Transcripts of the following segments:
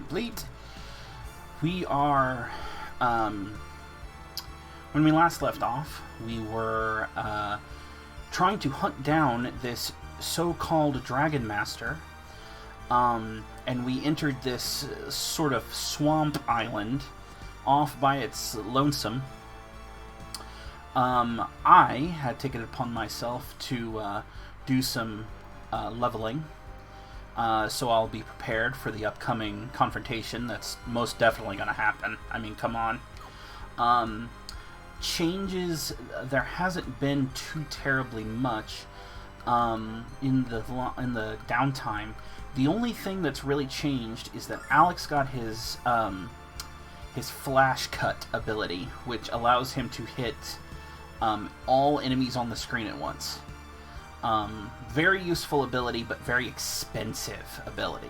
complete. We are, when we last left off, we were trying to hunt down this so-called Dragon Master, and we entered this sort of swamp island off by its lonesome. I had taken it upon myself to do some leveling, so I'll be prepared for the upcoming confrontation that's most definitely going to happen. I mean, come on. Changes, there hasn't been too terribly much in the downtime. The only thing that's really changed is that Alex got his flash cut ability, which allows him to hit all enemies on the screen at once. Very useful ability, but very expensive ability.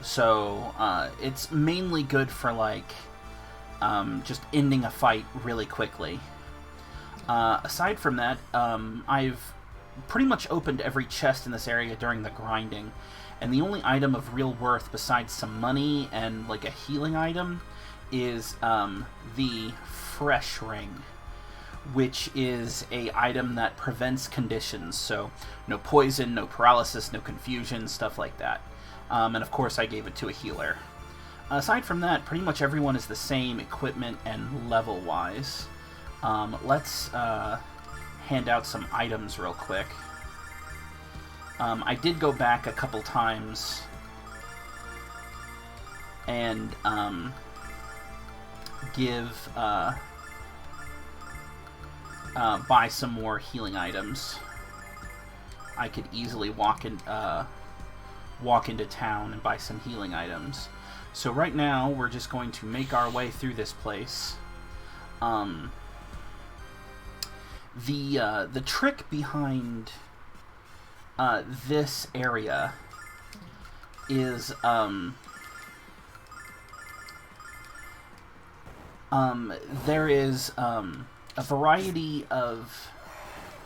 So it's mainly good for like just ending a fight really quickly. Aside from that, I've pretty much opened every chest in this area during the grinding, and the only item of real worth besides some money and like a healing item is the fresh ring, which is a item that prevents conditions, so no poison, no paralysis, no confusion, stuff like that. And of course I gave it to a healer. Aside from that, pretty much everyone is the same equipment and level-wise. Let's hand out some items real quick. I did go back a couple times and give buy some more healing items. I could easily walk into town and buy some healing items. So right now we're just going to make our way through this place. The trick behind this area is there is a variety of,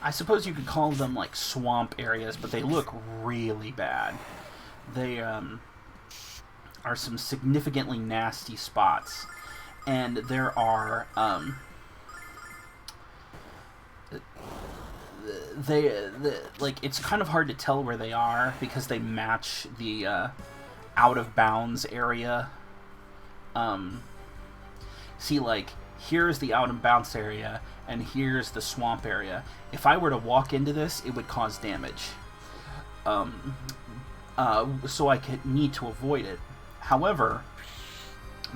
I suppose you could call them like swamp areas, but they look really bad. They are some significantly nasty spots, and there are like it's kind of hard to tell where they are because they match the out of bounds area. See, like here's the out of bounds area and here's the swamp area. If I were to walk into this, it would cause damage. So I could need to avoid it. However,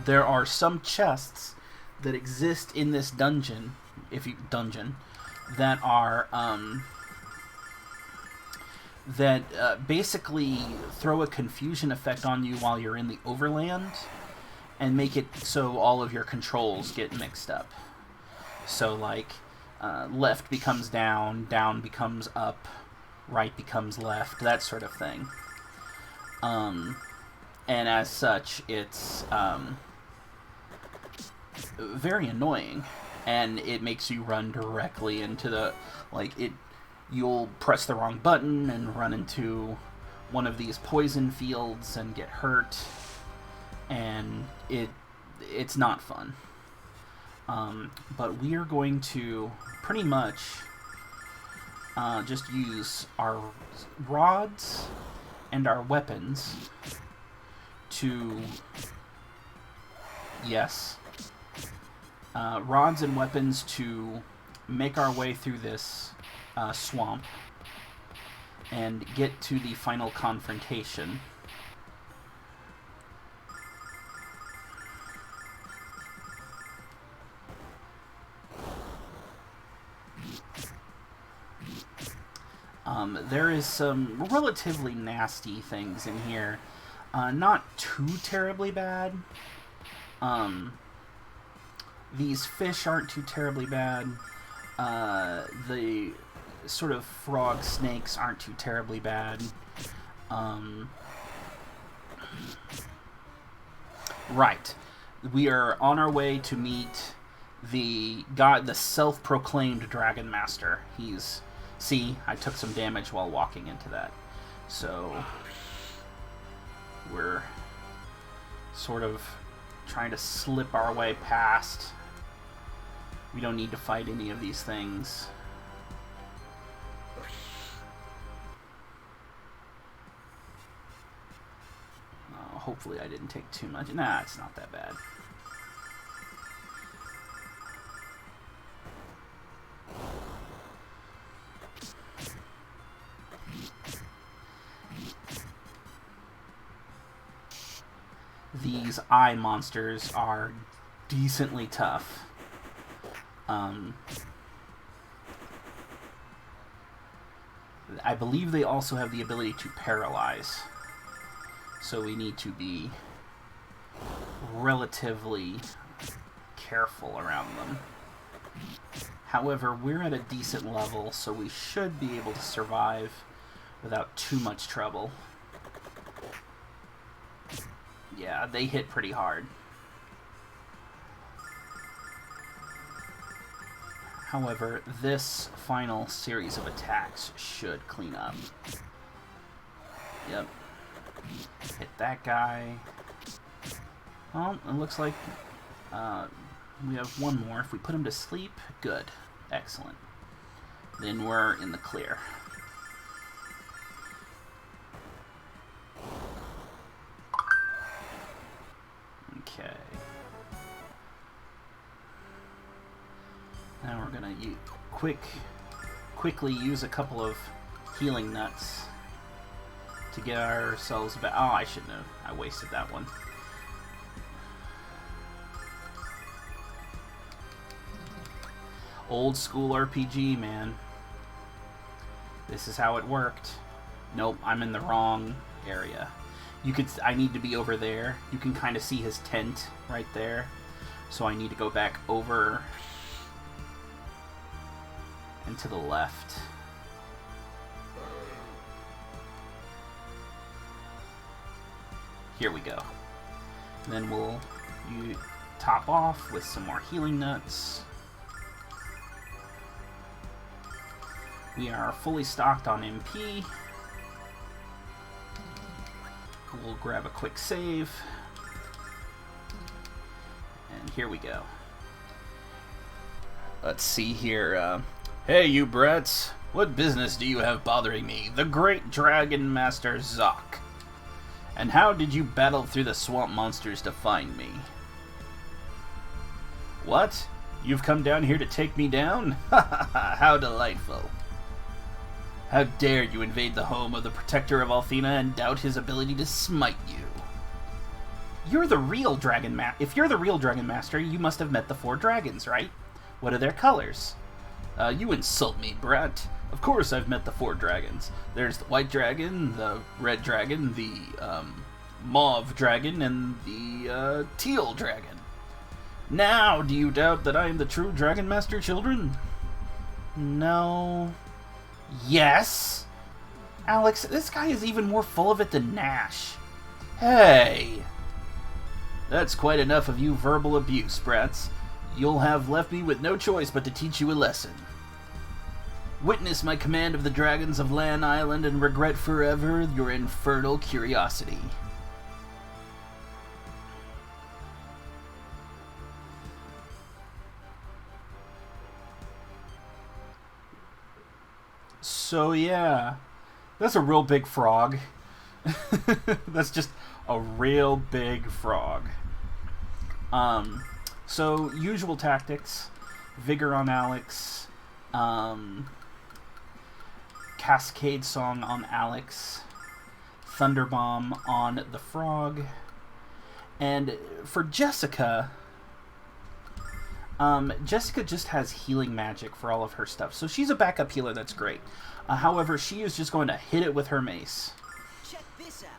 there are some chests that exist in this dungeon, that are basically throw a confusion effect on you while you're in the overland, and make it so all of your controls get mixed up. So like left becomes down, down becomes up, right becomes left, that sort of thing. And as such, it's very annoying, and it makes you run directly into the, you'll press the wrong button and run into one of these poison fields and get hurt, and it's not fun. But we are going to pretty much just use our rods and our weapons to, rods and weapons to make our way through this swamp and get to the final confrontation. There is some relatively nasty things in here. Not too terribly bad. These fish aren't too terribly bad. The sort of frog snakes aren't too terribly bad. Right. We are on our way to meet the self-proclaimed Dragon Master. See, I took some damage while walking into that. So we're sort of trying to slip our way past. We don't need to fight any of these things. Hopefully I didn't take too much. Nah, it's not that bad. These eye monsters are decently tough. I believe they also have the ability to paralyze. So we need to be relatively careful around them. However, we're at a decent level, so we should be able to survive without too much trouble. Yeah, they hit pretty hard. However, this final series of attacks should clean up. Yep. Hit that guy. Well, it looks like we have one more. If we put him to sleep, good. Excellent. Then we're in the clear. Okay. Now we're gonna quickly use a couple of healing nuts to get ourselves back. Oh, I shouldn't have. I wasted that one. Old school RPG, man. This is how it worked. Nope, I'm in the wrong area. I need to be over there. You can kind of see his tent right there. So I need to go back over and to the left. Here we go. And then we'll top off with some more healing nuts. We are fully stocked on MP. We'll grab a quick save. And here we go. Let's see here. Hey, you brats. What business do you have bothering me? The great Dragon Master Zoc. And how did you battle through the swamp monsters to find me? What? You've come down here to take me down? Ha ha ha, how delightful. How dare you invade the home of the Protector of Althena and doubt his ability to smite you? You're the real Dragon Master. If you're the real Dragon Master, you must have met the 4 dragons, right? What are their colors? You insult me, brat. Of course I've met the 4 dragons. There's the white dragon, the red dragon, the mauve dragon, and the teal dragon. Now, do you doubt that I am the true Dragon Master, children? No. Yes? Alex, this guy is even more full of it than Nash. Hey! That's quite enough of you verbal abuse, brats. You'll have left me with no choice but to teach you a lesson. Witness my command of the dragons of Lan Island and regret forever your infernal curiosity. So yeah, that's a real big frog. That's just a real big frog. So usual tactics: Vigor on Alex, Cascade Song on Alex, Thunderbomb on the frog, and for Jessica, Jessica just has healing magic for all of her stuff, so she's a backup healer. That's great. However, she is just going to hit it with her mace. Check this out.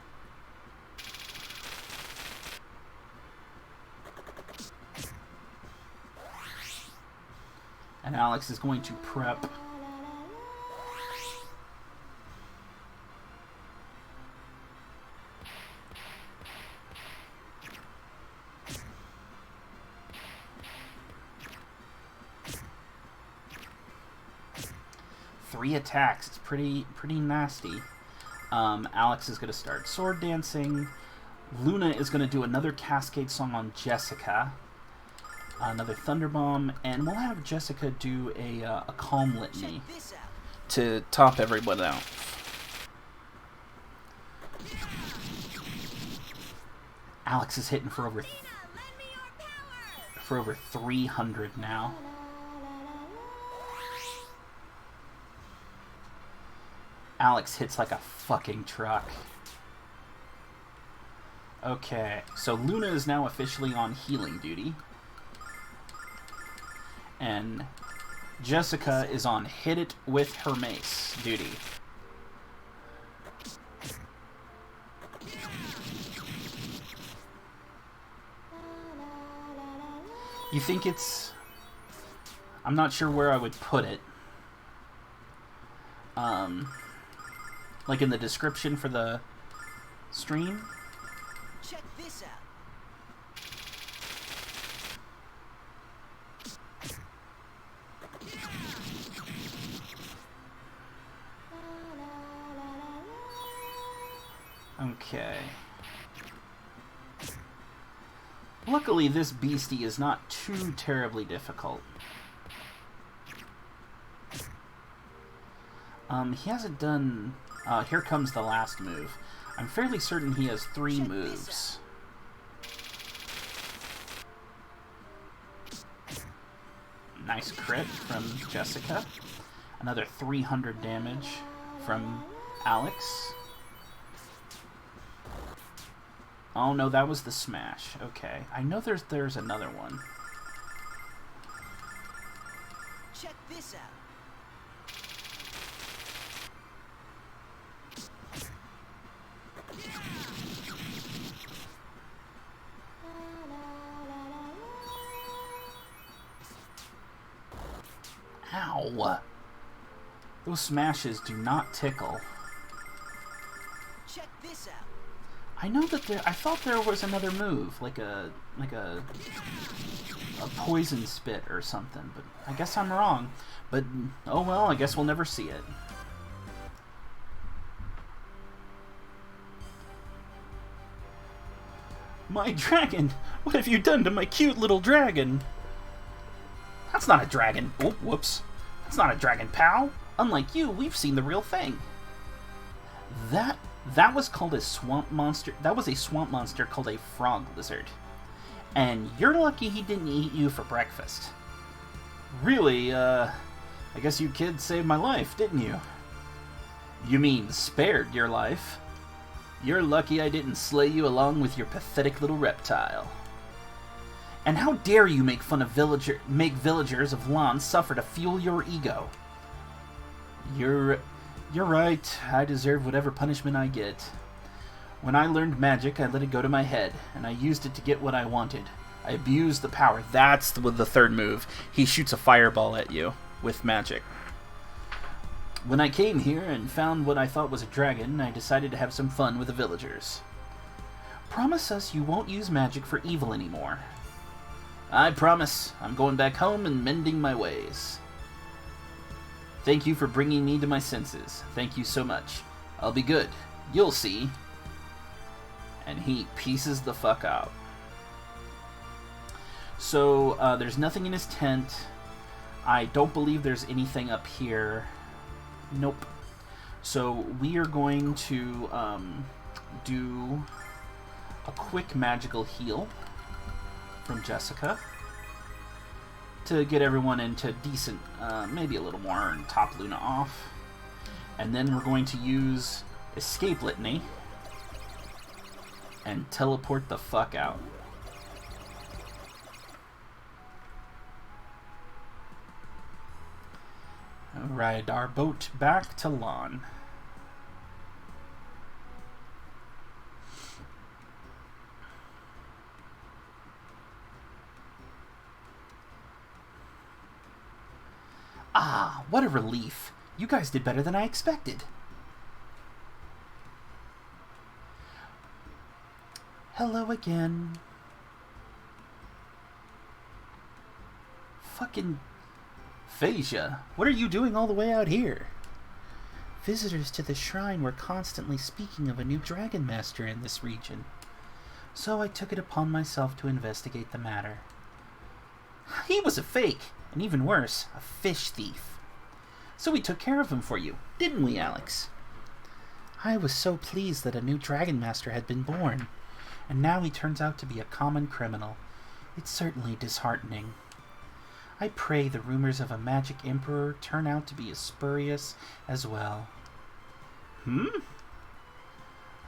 And Alex is going to prep. Three attacks. It's pretty nasty. Alex is going to start sword dancing. Luna is going to do another Cascade Song on Jessica. Another Thunder Bomb. And we'll have Jessica do a Calm Litany to top everyone out. Alex is hitting for over 300 now. Alex hits like a fucking truck. Okay, so Luna is now officially on healing duty. And Jessica is on hit it with her mace duty. You think it's... I'm not sure where I would put it. Like in the description for the stream? Check this out. Okay. Luckily, this beastie is not too terribly difficult. He hasn't done... here comes the last move. I'm fairly certain he has 3 moves. Nice crit from Jessica. Another 300 damage from Alex. Oh no, that was the smash. Okay. I know there's another one. Check this out. Ow! Those smashes do not tickle. Check this out. I know that I thought there was another move, like a poison spit or something, but I guess I'm wrong. But oh well, I guess we'll never see it. My dragon! What have you done to my cute little dragon? That's not a dragon. Oh, whoops. That's not a dragon, pal. Unlike you, we've seen the real thing. That was called a swamp monster. That was a swamp monster called a frog lizard. And you're lucky he didn't eat you for breakfast. Really, I guess you kids saved my life, didn't you? You mean spared your life? You're lucky I didn't slay you along with your pathetic little reptile. And how dare you make villagers of Lan suffer to fuel your ego? You're right. I deserve whatever punishment I get. When I learned magic, I let it go to my head, and I used it to get what I wanted. I abused the power. That's the 3rd move. He shoots a fireball at you with magic. When I came here and found what I thought was a dragon, I decided to have some fun with the villagers. Promise us you won't use magic for evil anymore. I promise. I'm going back home and mending my ways. Thank you for bringing me to my senses. Thank you so much. I'll be good. You'll see. And he pieces the fuck out. So, there's nothing in his tent. I don't believe there's anything up here. Nope. So, we are going to do a quick magical heal from Jessica to get everyone into decent, maybe a little more, and top Luna off. And then we're going to use Escape Litany and teleport the fuck out. Ride our boat back to Lan. Ah, what a relief. You guys did better than I expected. Hello again. Fucking Phasia, what are you doing all the way out here? Visitors to the shrine were constantly speaking of a new dragon master in this region. So I took it upon myself to investigate the matter. He was a fake, and even worse, a fish thief. So we took care of him for you, didn't we, Alex? I was so pleased that a new Dragon Master had been born, and now he turns out to be a common criminal. It's certainly disheartening. I pray the rumors of a magic emperor turn out to be as spurious as well.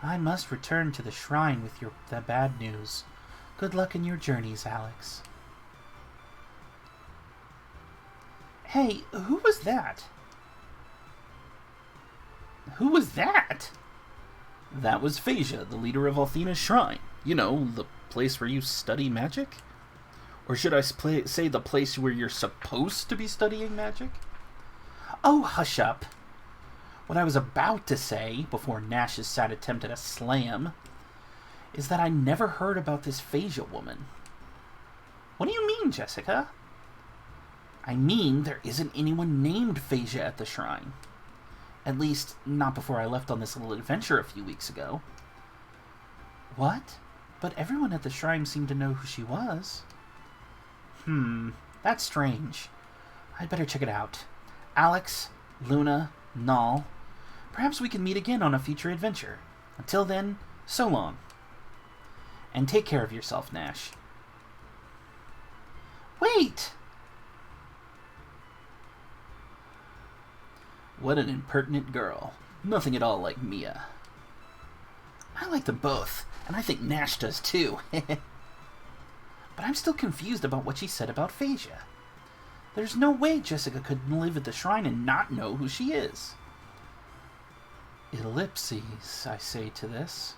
I must return to the shrine with the bad news. Good luck in your journeys, Alex. Hey, who was that? Who was that? That was Phasia, the leader of Althena's shrine. You know, the place where you study magic? Or should I say the place where you're supposed to be studying magic? Oh, hush up. What I was about to say, before Nash's sad attempt at a slam, is that I never heard about this Phasia woman. What do you mean, Jessica? I mean, there isn't anyone named Phasia at the shrine. At least, not before I left on this little adventure a few weeks ago. What? But everyone at the shrine seemed to know who she was. That's strange. I'd better check it out. Alex, Luna, Null, perhaps we can meet again on a future adventure. Until then, so long. And take care of yourself, Nash. Wait! What an impertinent girl. Nothing at all like Mia. I like them both, and I think Nash does too. But I'm still confused about what she said about Phasia. There's no way Jessica could live at the shrine and not know who she is. Ellipses, I say to this.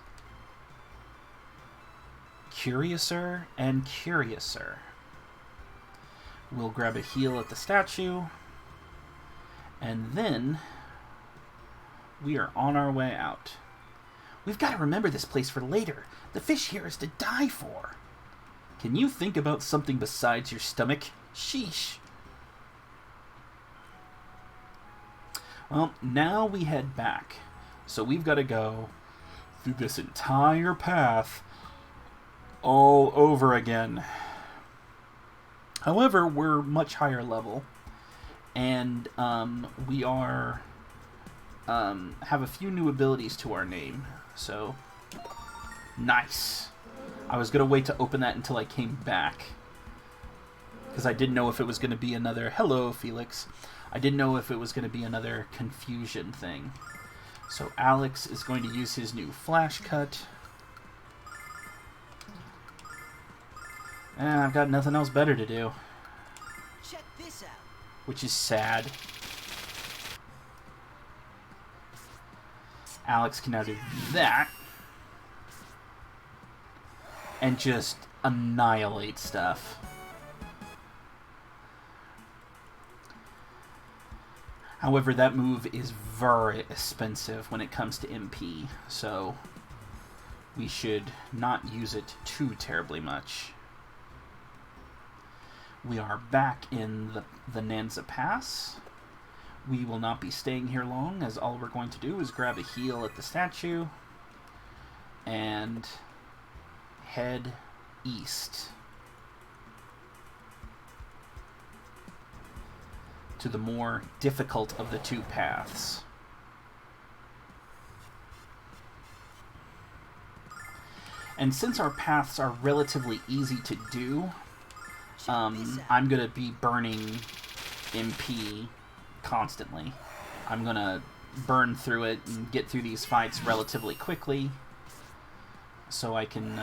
Curiouser and curiouser. We'll grab a heal at the statue. And then we are on our way out. We've got to remember this place for later. The fish here is to die for. Can you think about something besides your stomach? Sheesh. Well, now we head back. So we've got to go through this entire path all over again. However, we're much higher level. And we are have a few new abilities to our name. So, nice. I was going to wait to open that until I came back. Because I didn't know if it was going to be another... Hello, Felix. I didn't know if it was going to be another confusion thing. So Alex is going to use his new flash cut. And I've got nothing else better to do. Check this out. Which is sad. Alex can now do that. And just annihilate stuff. However, that move is very expensive when it comes to MP, so we should not use it too terribly much. We are back in the Nanza Pass. We will not be staying here long, as all we're going to do is grab a heal at the statue and head east to the more difficult of the two paths. And since our paths are relatively easy to do, I'm going to be burning MP constantly. I'm going to burn through it and get through these fights relatively quickly so I can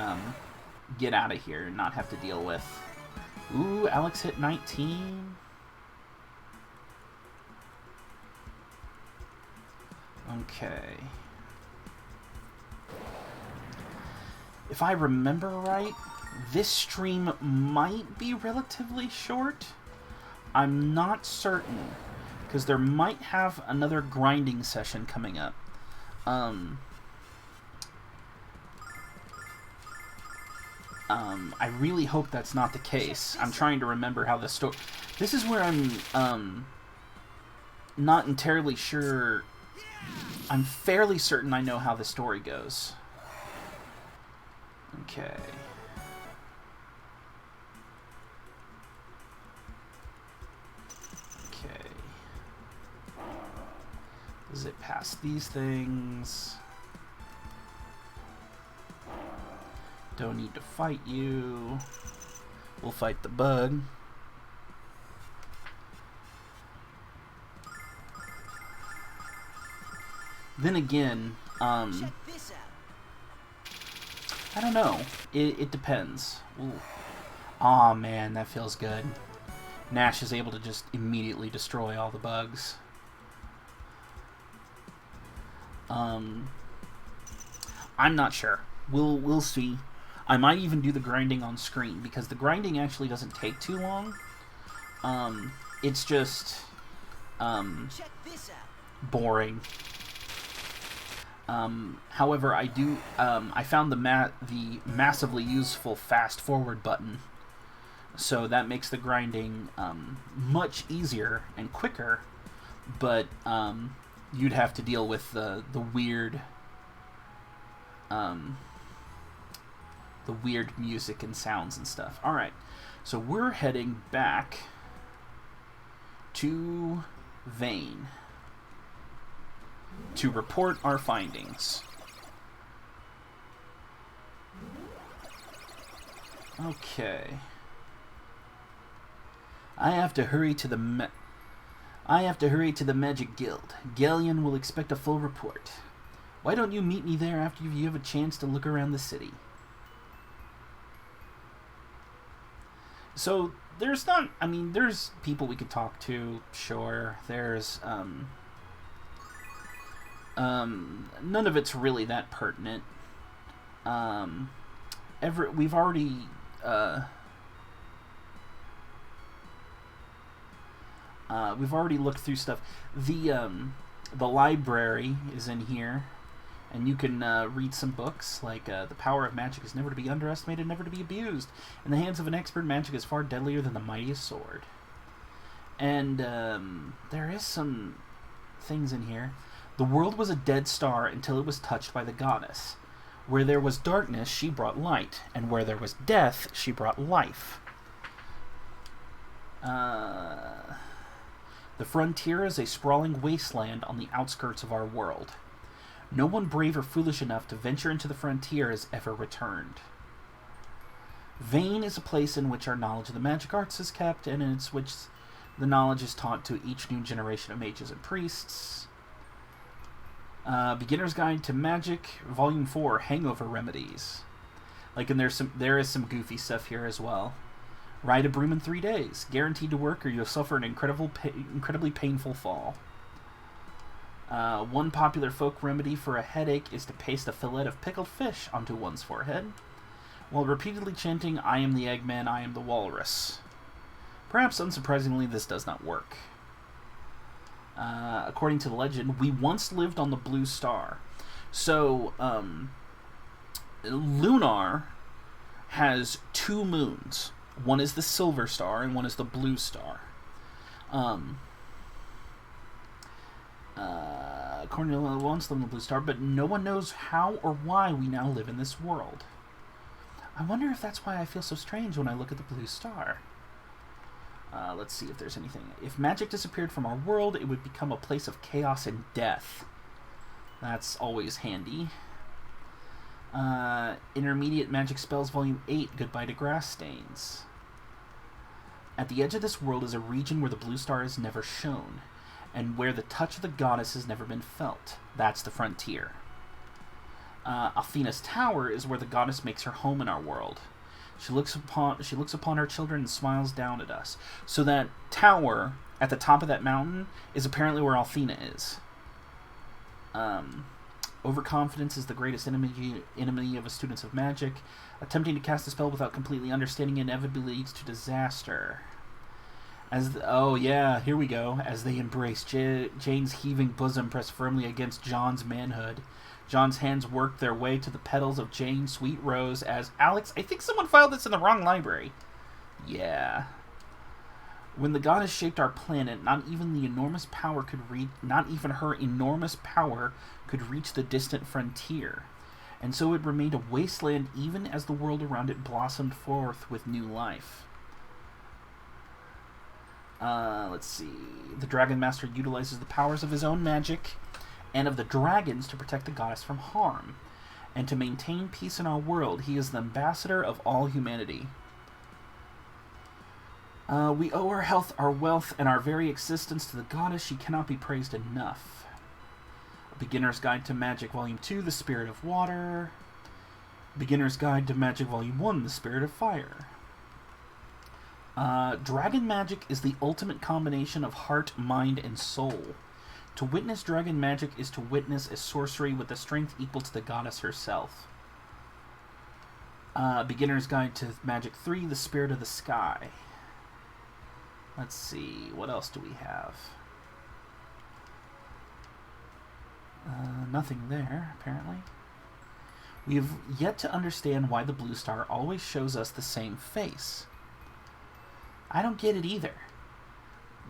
get out of here and not have to deal with... Ooh, Alex hit 19. Okay. If I remember right, this stream might be relatively short. I'm not certain, because there might have another grinding session coming up. I really hope that's not the case. I'm trying to remember how the story... This is where I'm not entirely sure... I'm fairly certain I know how the story goes. Okay. Okay. Zip past these things. Don't need to fight you. We'll fight the bug. Then again, Check this out. I don't know. It depends. Ooh. Aw, man, that feels good. Nash is able to just immediately destroy all the bugs. I'm not sure. We'll see. I might even do the grinding on screen, because the grinding actually doesn't take too long. It's just Check this out. boring. However, I found the massively useful fast forward button, so that makes the grinding much easier and quicker. But you'd have to deal with the weird music and sounds and stuff. All right, so we're heading back to Vane to report our findings. Okay. I have to hurry to the Magic Guild. Galleon will expect a full report. Why don't you meet me there after you have a chance to look around the city? So, there's people we could talk to, sure. There's, none of it's really that pertinent. We've already looked through stuff. The library is in here, and you can read some books, like The Power of Magic is never to be underestimated, never to be abused. In the hands of an expert, magic is far deadlier than the mightiest sword. And there is some things in here. The world was a dead star until it was touched by the goddess. Where there was darkness, she brought light, and where there was death, she brought life. The frontier is a sprawling wasteland on the outskirts of our world. No one brave or foolish enough to venture into the frontier has ever returned. Vane is a place in which our knowledge of the magic arts is kept, and in which the knowledge is taught to each new generation of mages and priests. Beginner's Guide to Magic, Volume 4, Hangover Remedies. And there is some goofy stuff here as well. Ride a broom in 3 days. Guaranteed to work, or you'll suffer an incredibly painful fall. One popular folk remedy for a headache is to paste a fillet of pickled fish onto one's forehead, while repeatedly chanting, "I am the Eggman, I am the Walrus." Perhaps unsurprisingly, this does not work. According to the legend, we once lived on the Blue Star. So, Lunar has 2 moons. One is the Silver Star, and one is the Blue Star. According to the once lived on the Blue Star, but no one knows how or why we now live in this world. I wonder if that's why I feel so strange when I look at the Blue Star. Let's see if there's anything. If magic disappeared from our world, it would become a place of chaos and death. That's always handy. Intermediate Magic Spells, Volume 8, Goodbye to Grass Stains. At the edge of this world is a region where the Blue Star is never shown, and where the touch of the goddess has never been felt. That's the frontier. Athena's Tower is where the goddess makes her home in our world. She looks upon her children and smiles down at us. So that tower at the top of that mountain is apparently where Athena is. Overconfidence is the greatest enemy of a student of magic. Attempting to cast a spell without completely understanding inevitably leads to disaster. Oh yeah, here we go. As they embrace, Jane's heaving bosom pressed firmly against John's manhood. John's hands work their way to the petals of Jane's sweet rose as Alex... I think someone filed this in the wrong library. Yeah. When the goddess shaped our planet, not even her enormous power could reach the distant frontier. and so it remained a wasteland even as the world around it blossomed forth with new life. Let's see. The Dragon Master utilizes the powers of his own magic and of the dragons to protect the goddess from harm. And to maintain peace in our world, he is the ambassador of all humanity. We owe our health, our wealth, and our very existence to the goddess. She cannot be praised enough. A Beginner's Guide to Magic, Volume 2, The Spirit of Water. Beginner's Guide to Magic, Volume 1, The Spirit of Fire. Dragon magic is the ultimate combination of heart, mind, and soul. To witness dragon magic is to witness a sorcery with a strength equal to the goddess herself. Beginner's Guide to Magic 3, The Spirit of the Sky. Let's see, what else do we have? Nothing there, apparently. We have yet to understand why the blue star always shows us the same face. I don't get it either.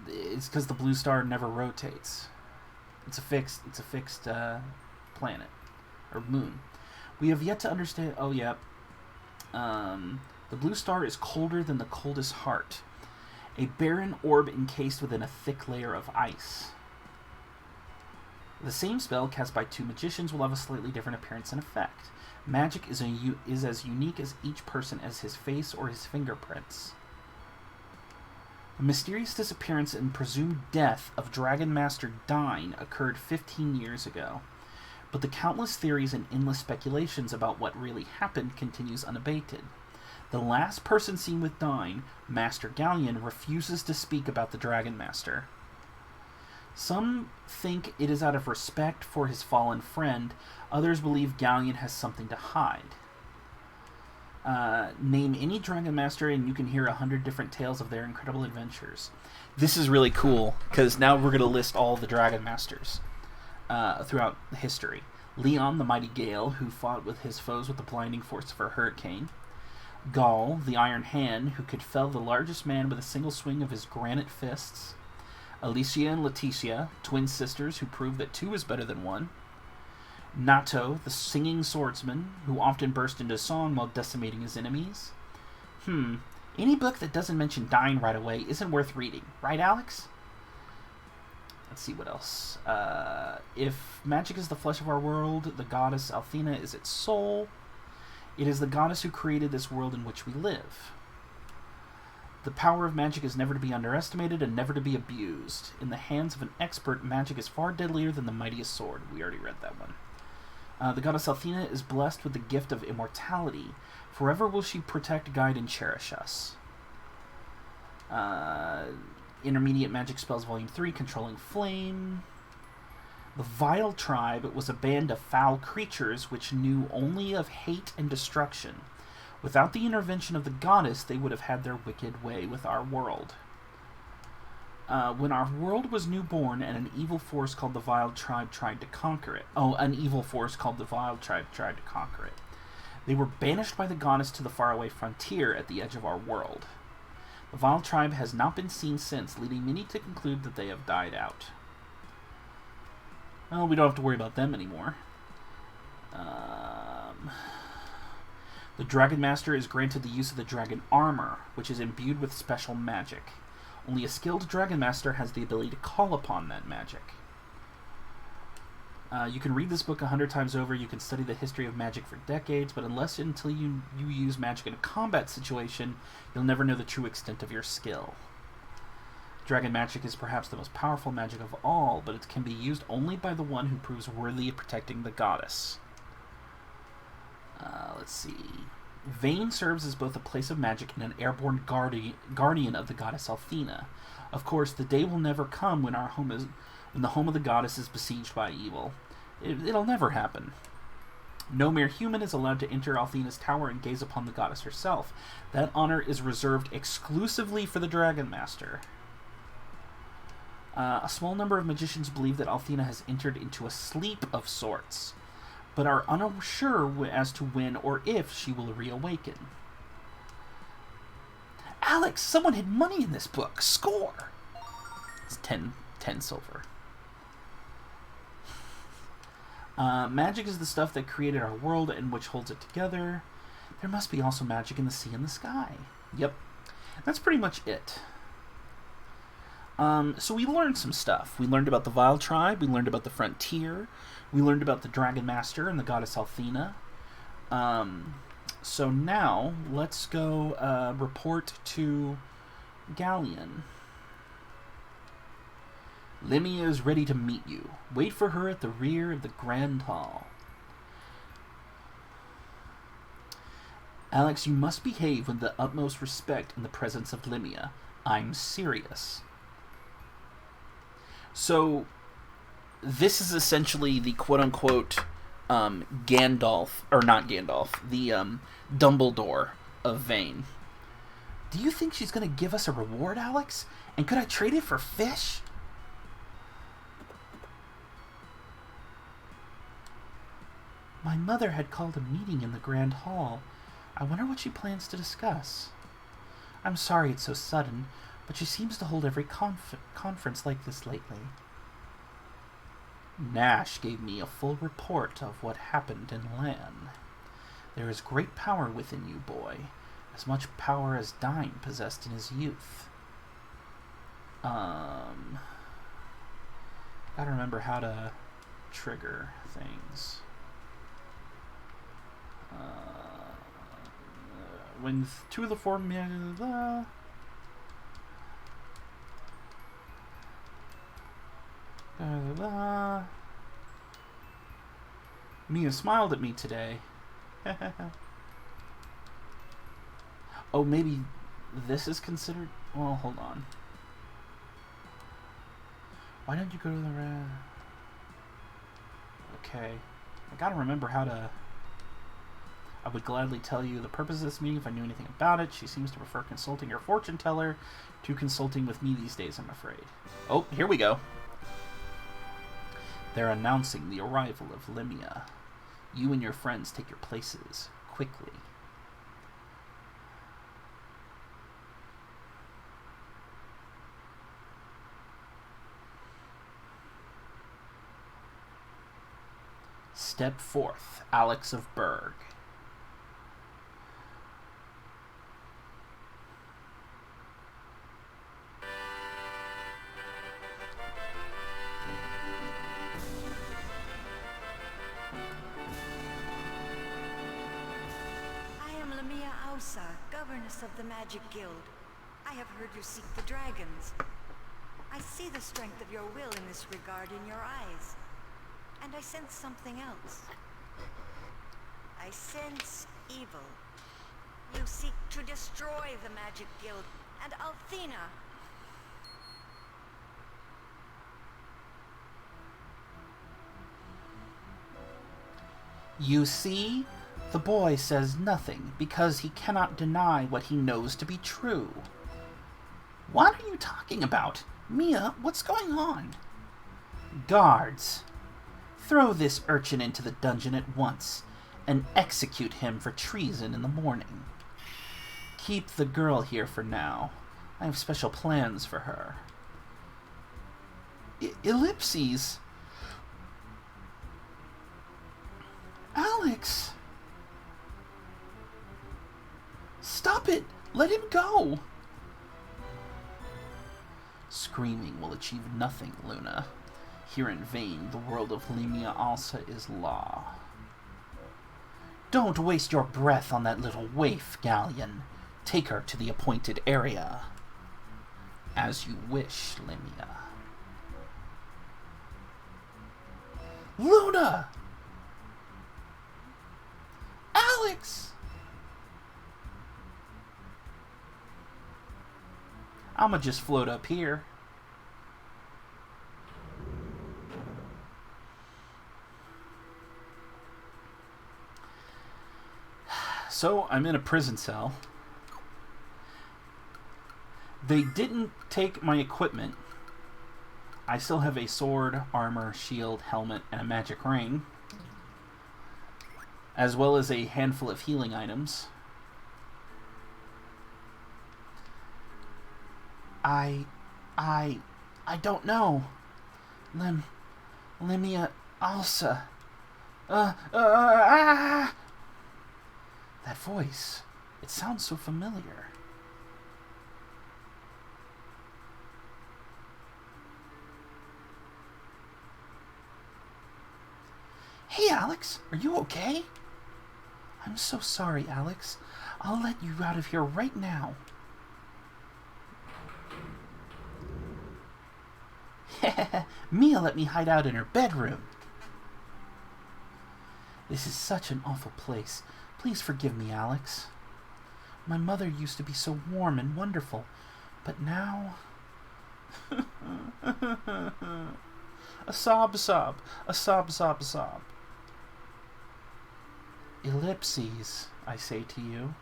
It's because the blue star never rotates. It's a fixed planet or moon. We have yet to understand. Oh yeah. The blue star is colder than the coldest heart, a barren orb encased within a thick layer of ice. The same spell cast by two magicians will have a slightly different appearance and effect. Magic is as unique as each person as his face or his fingerprints. The mysterious disappearance and presumed death of Dragon Master Dine occurred 15 years ago, but the countless theories and endless speculations about what really happened continues unabated. The last person seen with Dine, Master Galleon, refuses to speak about the Dragon Master. Some think it is out of respect for his fallen friend, others believe Galleon has something to hide. Name any Dragon Master and you can hear 100 different tales of their incredible adventures. This is really cool, because now we're going to list all the Dragon Masters throughout history. Leon, the mighty Gale, who fought with his foes with the blinding force of a hurricane. Gaul, the Iron Hand, who could fell the largest man with a single swing of his granite fists. Alicia and Leticia, twin sisters who proved that two is better than one. Nato, the singing swordsman, who often burst into song while decimating his enemies. Any book that doesn't mention Dine right away isn't worth reading. Right, Alex? Let's see what else. If magic is the flesh of our world, the goddess Althena is its soul. It is the goddess who created this world in which we live. The power of magic is never to be underestimated and never to be abused. In the hands of an expert, magic is far deadlier than the mightiest sword. We already read that one. The goddess Althena is blessed with the gift of immortality. Forever will she protect, guide, and cherish us. Intermediate Magic Spells, Volume 3, Controlling Flame. The Vile Tribe was a band of foul creatures which knew only of hate and destruction. Without the intervention of the goddess, they would have had their wicked way with our world. When our world was newborn and an evil force called the Vile Tribe tried to conquer it. They were banished by the goddess to the faraway frontier at the edge of our world. The Vile Tribe has not been seen since, leading many to conclude that they have died out. Well, we don't have to worry about them anymore. The Dragon Master is granted the use of the Dragon Armor, which is imbued with special magic. Only a skilled Dragon Master has the ability to call upon that magic. You can read this book 100 times over, you can study the history of magic for decades, but until you use magic in a combat situation, you'll never know the true extent of your skill. Dragon magic is perhaps the most powerful magic of all, but it can be used only by the one who proves worthy of protecting the goddess. Let's see. Vane serves as both a place of magic and an airborne guardian of the goddess Althena. Of course, the day will never come when the home of the goddess is besieged by evil. It'll never happen. No mere human is allowed to enter Althena's tower and gaze upon the goddess herself. That honor is reserved exclusively for the Dragon Master. A small number of magicians believe that Althena has entered into a sleep of sorts, but are unsure as to when or if she will reawaken. Alex, someone hid money in this book. Score! It's 10 silver. Magic is the stuff that created our world and which holds it together. There must be also magic in the sea and the sky. Yep. That's pretty much it. So we learned some stuff. We learned about the Vile Tribe. We learned about the Frontier. We learned about the Dragon Master and the Goddess Althena. So now, let's go report to Galleon. Limia is ready to meet you. Wait for her at the rear of the Grand Hall. Alex, you must behave with the utmost respect in the presence of Limia. I'm serious. So, this is essentially the quote-unquote Gandalf, or not Gandalf, the Dumbledore of Vane. Do you think she's going to give us a reward, Alex? And could I trade it for fish? My mother had called a meeting in the Grand Hall. I wonder what she plans to discuss. I'm sorry it's so sudden, but she seems to hold every conference like this lately. Nash gave me a full report of what happened in Lan. There is great power within you, boy. As much power as Dine possessed in his youth. Gotta remember how to trigger things. When two of the four Mia smiled at me today. Oh, maybe this is considered... Well, hold on. Why don't you go to the... Okay. I gotta remember how to... I would gladly tell you the purpose of this meeting if I knew anything about it. She seems to prefer consulting her fortune teller to consulting with me these days, I'm afraid. Oh, here we go. They're announcing the arrival of Limia. You and your friends take your places, quickly. Step forth, Alex of Berg. Governess of the Magic Guild. I have heard you seek the dragons. I see the strength of your will in this regard in your eyes. And I sense something else. I sense evil. You seek to destroy the Magic Guild and Althena. You see? The boy says nothing because he cannot deny what he knows to be true. What are you talking about? Mia, what's going on? Guards, throw this urchin into the dungeon at once and execute him for treason in the morning. Keep the girl here for now. I have special plans for her. Ellipses! Alex! Stop it! Let him go! Screaming will achieve nothing, Luna. Here in Vane, the world of Limia Alsa is law. Don't waste your breath on that little waif, Galleon. Take her to the appointed area. As you wish, Limia. Luna! Alex! I'ma just float up here. So, I'm in a prison cell. They didn't take my equipment. I still have a sword, armor, shield, helmet, and a magic ring. As well as a handful of healing items. I don't know. Limia Alsa. Ah! That voice. It sounds so familiar. Hey, Alex, are you okay? I'm so sorry, Alex. I'll let you out of here right now. Mia let me hide out in her bedroom. This is such an awful place. Please forgive me, Alex. My mother used to be so warm and wonderful, but now... A sob, sob. A sob, sob, sob. Ellipses, I say to you.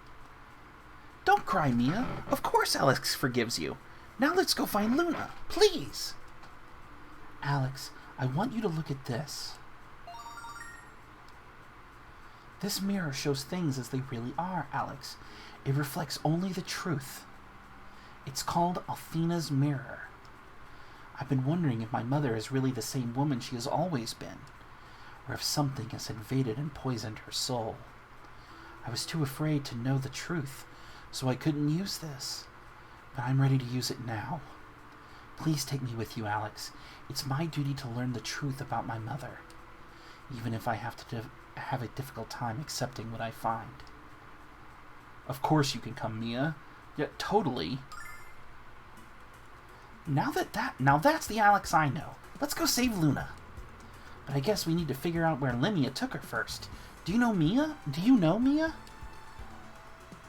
Don't cry, Mia. Of course Alex forgives you. Now let's go find Luna, please. Alex, I want you to look at this. This mirror shows things as they really are, Alex. It reflects only the truth. It's called Athena's mirror. I've been wondering if my mother is really the same woman she has always been, or if something has invaded and poisoned her soul. I was too afraid to know the truth, so I couldn't use this. But I'm ready to use it now. Please take me with you, Alex. It's my duty to learn the truth about my mother, even if I have to have a difficult time accepting what I find. Of course you can come, Mia. Yeah, totally. Now that's the Alex I know. Let's go save Luna. But I guess we need to figure out where Linnea took her first. Do you know Mia? Do you know Mia?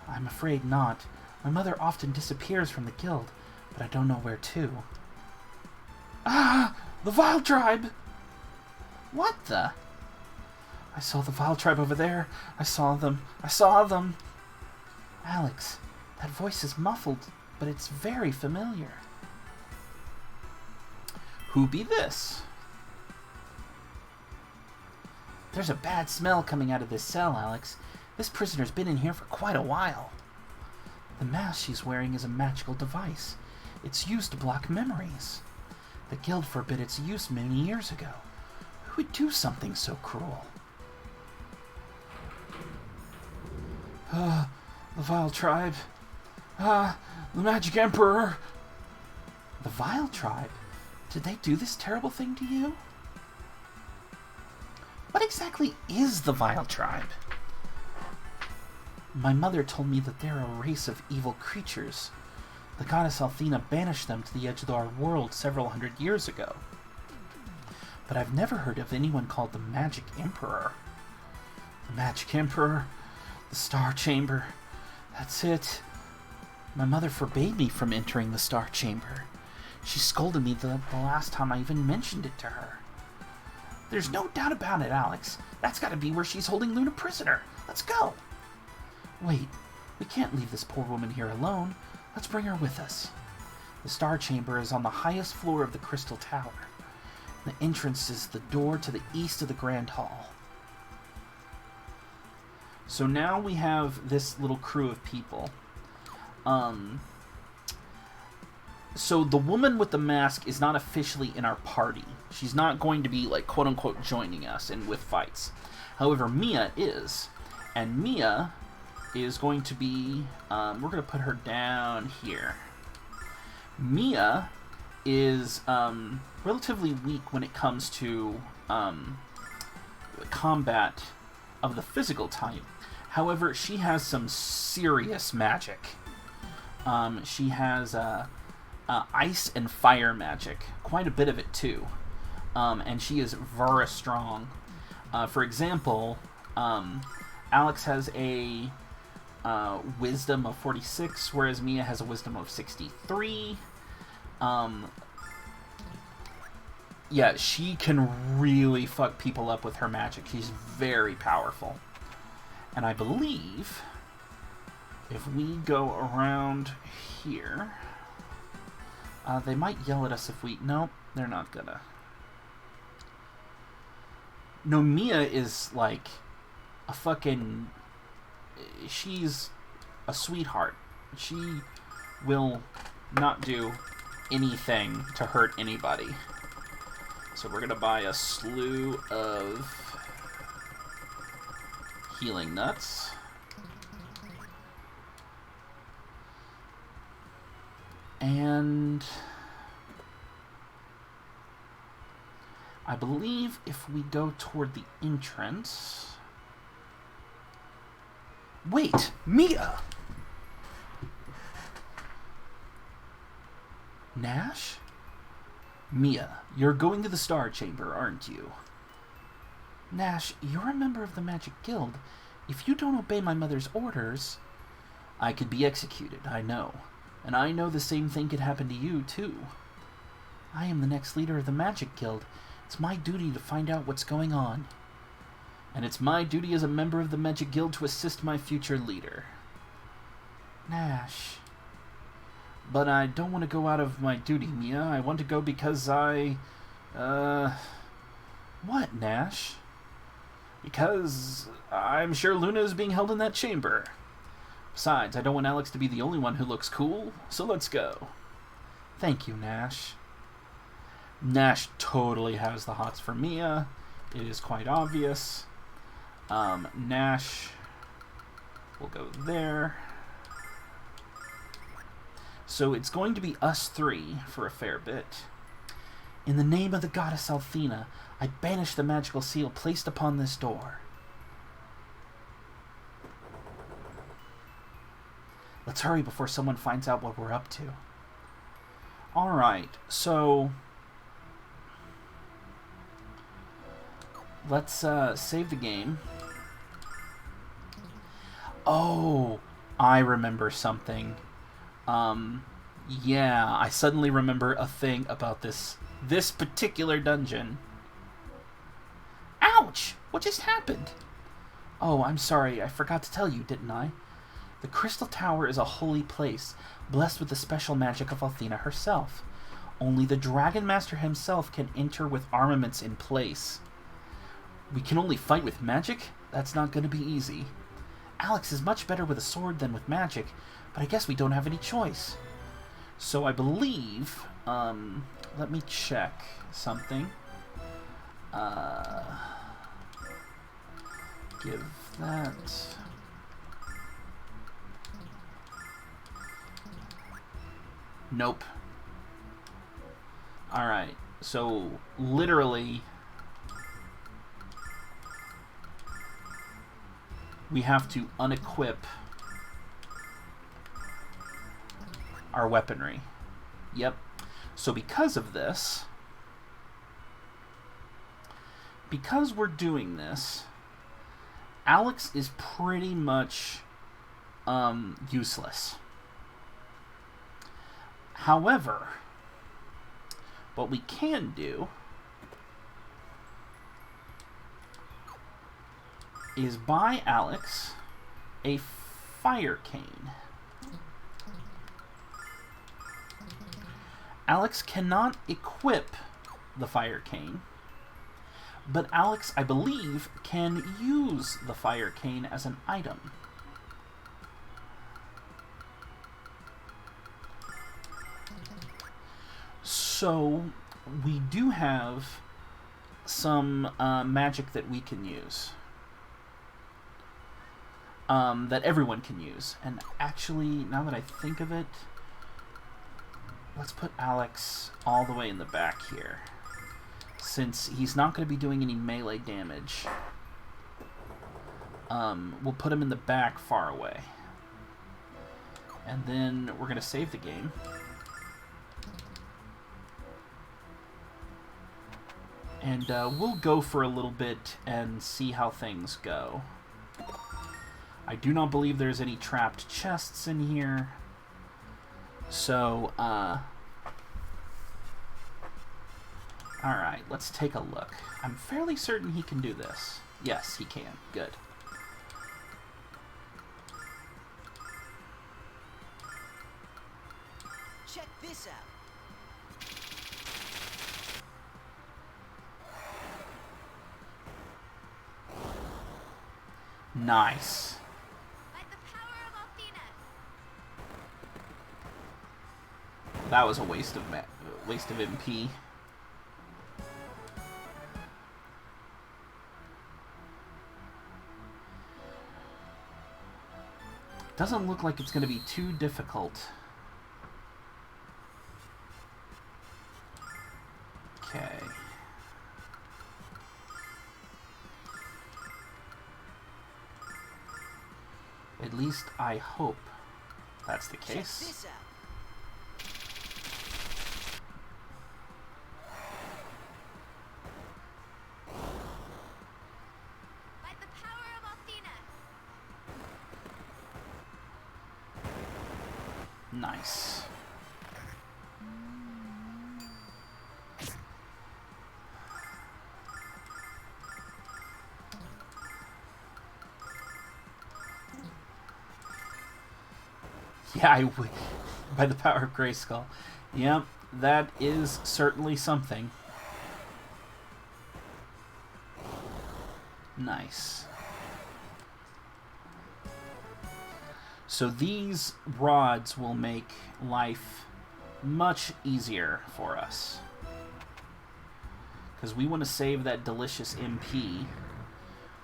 I'm afraid not. My mother often disappears from the guild, but I don't know where to. Ah! The Vile Tribe! What the? I saw the Vile Tribe over there. I saw them. I saw them. Alex, that voice is muffled, but it's very familiar. Who be this? There's a bad smell coming out of this cell, Alex. This prisoner's been in here for quite a while. The mask she's wearing is a magical device. It's used to block memories. The guild forbid its use many years ago. Who would do something so cruel? The Vile Tribe. The Magic Emperor. The Vile Tribe? Did they do this terrible thing to you? What exactly is the Vile Tribe? My mother told me that they're a race of evil creatures. The goddess Athena banished them to the edge of our world several hundred years ago. But I've never heard of anyone called the Magic Emperor. The Magic Emperor, the Star Chamber, that's it. My mother forbade me from entering the Star Chamber. She scolded me the last time I even mentioned it to her. There's no doubt about it, Alex. That's got to be where she's holding Luna prisoner. Let's go. Wait, we can't leave this poor woman here alone. Let's bring her with us. The Star Chamber is on the highest floor of the Crystal Tower. The entrance is the door to the east of the Grand Hall. So now we have this little crew of people. So the woman with the mask is not officially in our party. She's not going to be, like, quote-unquote joining us and with fights. However, Mia is. And Mia is going to be... we're going to put her down here. Mia is relatively weak when it comes to combat of the physical type. However, she has some serious magic. She has ice and fire magic. Quite a bit of it, too. And she is very strong. For example, Alex has a wisdom of 46, whereas Mia has a wisdom of 63. Yeah, she can really fuck people up with her magic. She's very powerful. And I believe if we go around here, they might yell at us if we... Nope, they're not gonna. No, Mia is like a fucking... She's a sweetheart. She will not do anything to hurt anybody. So we're gonna buy a slew of healing nuts. And I believe if we go toward the entrance... Wait! Mia! Nash? Mia, you're going to the Star Chamber, aren't you? Nash, you're a member of the Magic Guild. If you don't obey my mother's orders... I could be executed, I know. And I know the same thing could happen to you, too. I am the next leader of the Magic Guild. It's my duty to find out what's going on. And it's my duty as a member of the Magic Guild to assist my future leader. Nash. But I don't want to go out of my duty, Mia. I want to go because I... What, Nash? Because I'm sure Luna is being held in that chamber. Besides, I don't want Alex to be the only one who looks cool, so let's go. Thank you, Nash. Nash totally has the hots for Mia. It is quite obvious. Nash will go there. So it's going to be us three for a fair bit. In the name of the goddess Althena, I banish the magical seal placed upon this door. Let's hurry before someone finds out what we're up to. Alright, so... let's save the game. Oh, I remember something. Yeah, I suddenly remember a thing about this particular dungeon. Ouch! What just happened? Oh, I'm sorry, I forgot to tell you, didn't I? The Crystal Tower is a holy place, blessed with the special magic of Althena herself. Only the Dragon Master himself can enter with armaments in place. We can only fight with magic? That's not going to be easy. Alex is much better with a sword than with magic, but I guess we don't have any choice. So I believe, let me check something. Give that... Nope. Alright, so literally we have to unequip our weaponry. Yep. So because of this, because we're doing this, Alex is pretty much useless. However, what we can do is buy Alex a fire cane. Alex cannot equip the fire cane, but Alex, I believe, can use the fire cane as an item. So, we do have some magic that we can use. That everyone can use. And actually, now that I think of it, let's put Alex all the way in the back here. Since he's not going to be doing any melee damage, we'll put him in the back far away. And then we're going to save the game. And we'll go for a little bit and see how things go. I do not believe there's any trapped chests in here. So, alright, let's take a look. I'm fairly certain he can do this. Yes, he can. Good. Check this out. Nice. By the power of Althena. That was a waste of MP. Doesn't look like it's going to be too difficult. Okay. At least I hope that's the Check case. this out. By the power of Athena. Nice. Yeah, by the power of Grayskull. Yep, that is certainly something. Nice. So these rods will make life much easier for us. Because we want to save that delicious MP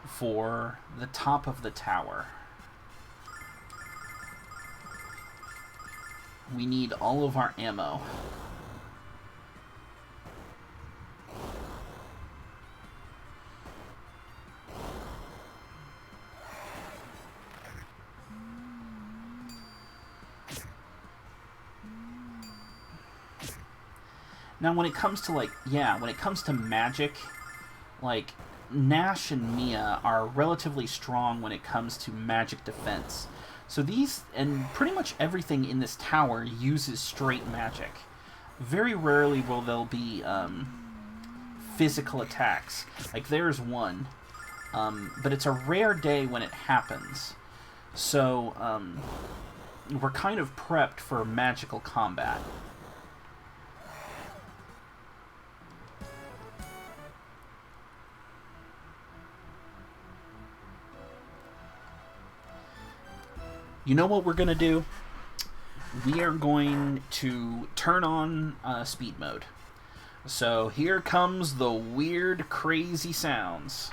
for the top of the tower. We need all of our ammo. Now, when it comes to, like, when it comes to magic, like, Nash and Mia are relatively strong when it comes to magic defense. So these, and pretty much everything in this tower uses straight magic. Very rarely will there be physical attacks. Like, there's one. But it's a rare day when it happens. So, we're kind of prepped for magical combat. You know what we're going to do? We are going to turn on speed mode. So here comes the weird, crazy sounds.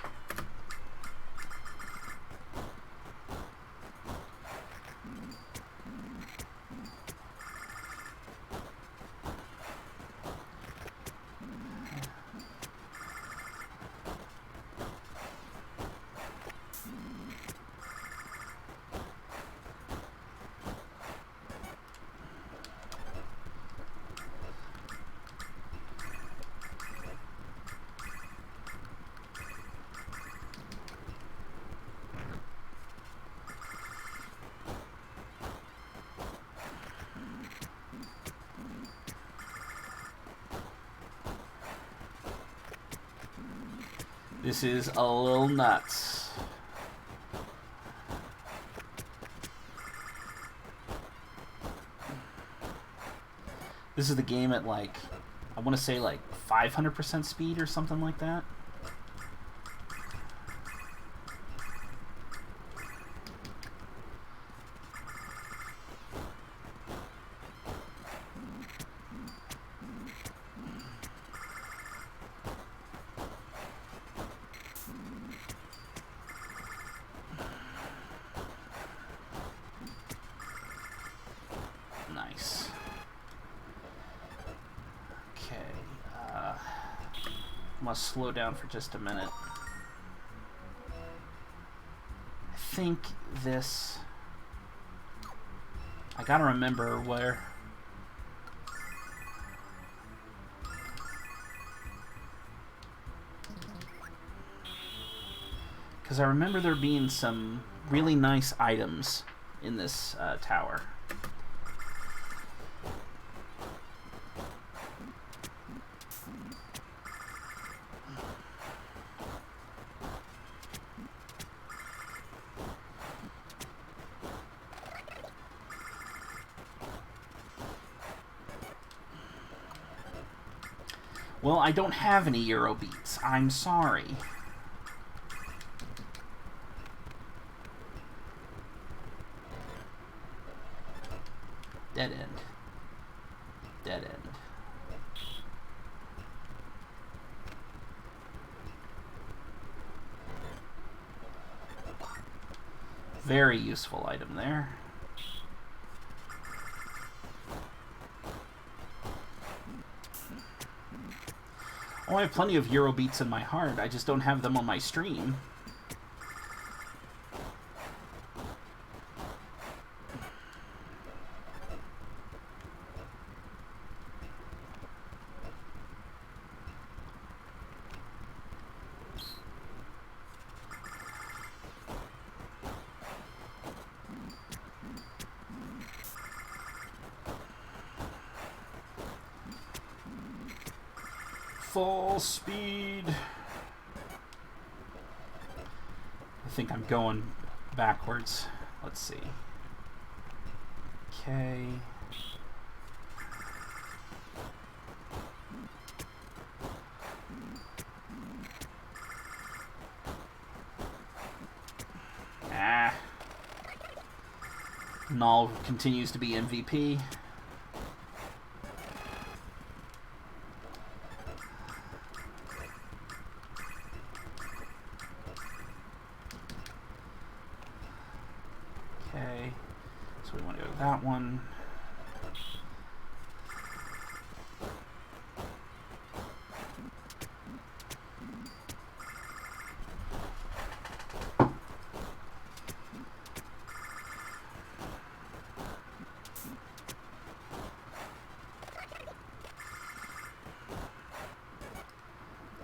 This is a little nuts. This is the game at, like, I want to say, like, 500% speed or something like that. Nice. Okay. I must slow down for just a minute. I think this... I gotta remember where... Because I remember there being some really nice items in this tower. Well, I don't have any Euro beats. I'm sorry. Dead end. Dead end. Very useful item there. Oh, I have plenty of Eurobeats in my heart. I just don't have them on my stream. Full speed. I think I'm going backwards. Let's see. Okay. Ah. Null continues to be MVP. Okay, so we want to go to that one.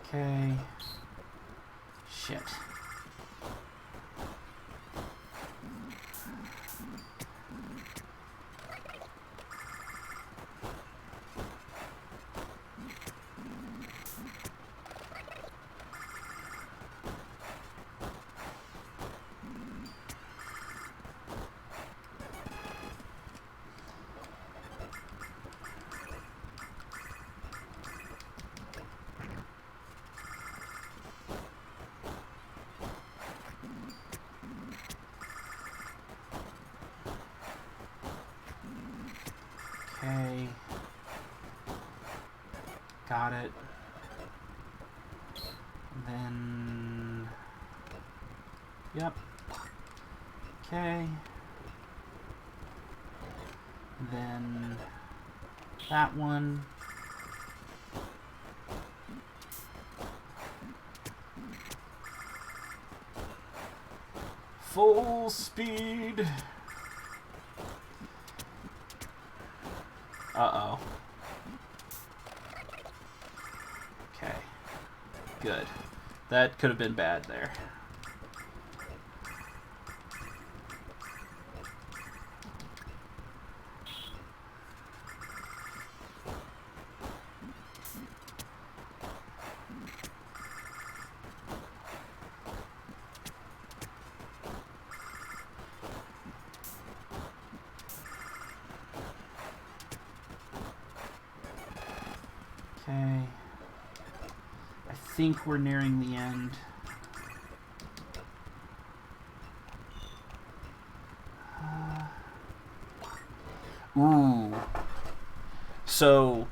Okay. Shit. Okay. Got it. Then... Yep. Okay. Then... That one. Full speed. Uh-oh. Okay. Good. That could have been bad there. Okay. I think we're nearing the end. Ooh. So,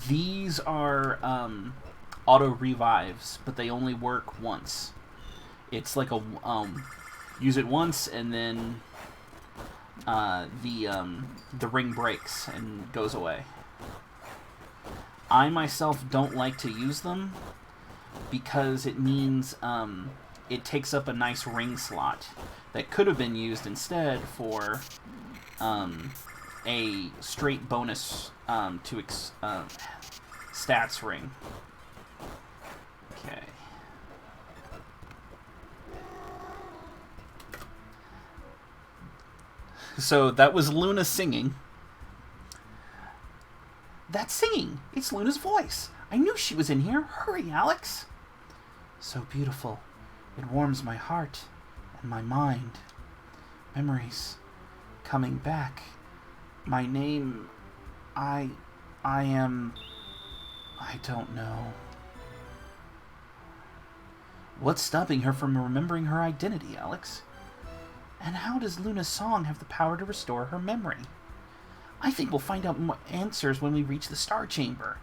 these are auto revives, but they only work once. It's like a use it once and then the ring breaks and goes away. I myself don't like to use them because it means it takes up a nice ring slot that could have been used instead for a straight bonus to stats ring. Okay. So that was Luna singing. That's singing! It's Luna's voice! I knew she was in here! Hurry, Alex! So beautiful. It warms my heart and my mind. Memories coming back. My name... I am... I don't know. What's stopping her from remembering her identity, Alex? And how does Luna's song have the power to restore her memory? I think we'll find out more answers when we reach the Star Chamber.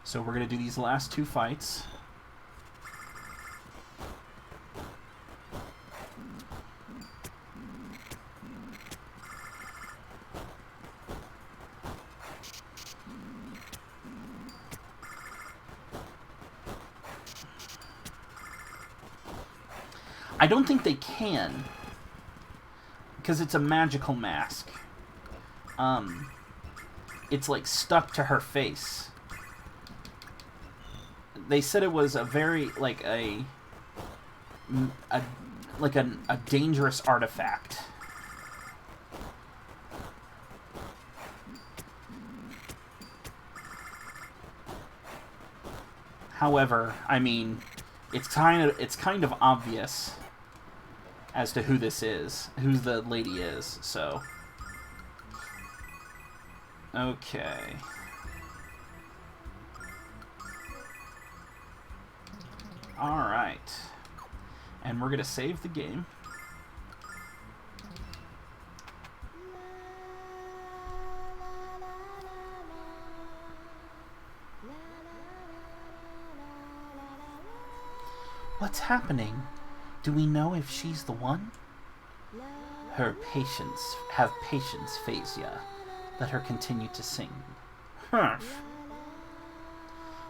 So we're going to do these last two fights. I don't think they can, because it's a magical mask. It's like stuck to her face. They said it was a very like a dangerous artifact. However, I mean, it's kind of obvious as to who this is, who the lady is. So, okay. All right, and we're gonna save the game. What's happening? Do we know if she's the one? Have patience, Phasia. Let her continue to sing. Humph.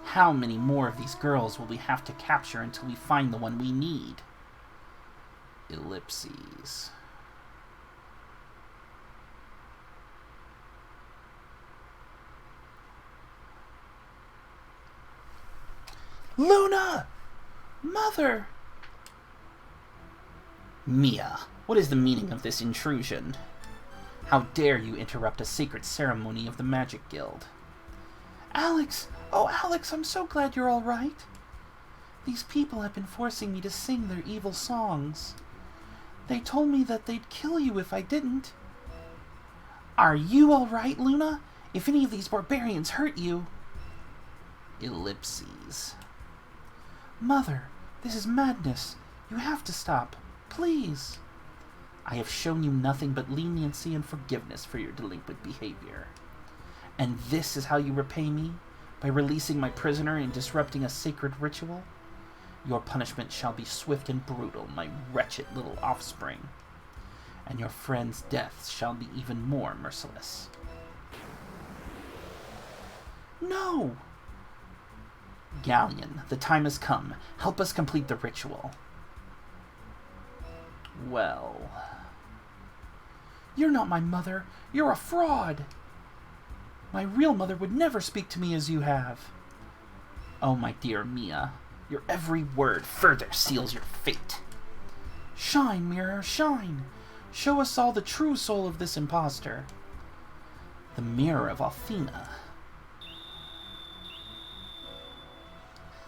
How many more of these girls will we have to capture until we find the one we need? Ellipses. Luna! Mother! Mia, what is the meaning of this intrusion? How dare you interrupt a sacred ceremony of the Magic Guild? Alex! Oh, Alex, I'm so glad you're all right. These people have been forcing me to sing their evil songs. They told me that they'd kill you if I didn't. Are you all right, Luna? If any of these barbarians hurt you... Ellipses. Mother, this is madness. You have to stop. Please. I have shown you nothing but leniency and forgiveness for your delinquent behavior. And this is how you repay me? By releasing my prisoner and disrupting a sacred ritual? Your punishment shall be swift and brutal, my wretched little offspring. And your friend's deaths shall be even more merciless. No! Galleon, the time has come. Help us complete the ritual. Well... You're not my mother. You're a fraud. My real mother would never speak to me as you have. Oh, my dear Mia, your every word further seals your fate. Shine, mirror, shine. Show us all the true soul of this impostor. The mirror of Athena.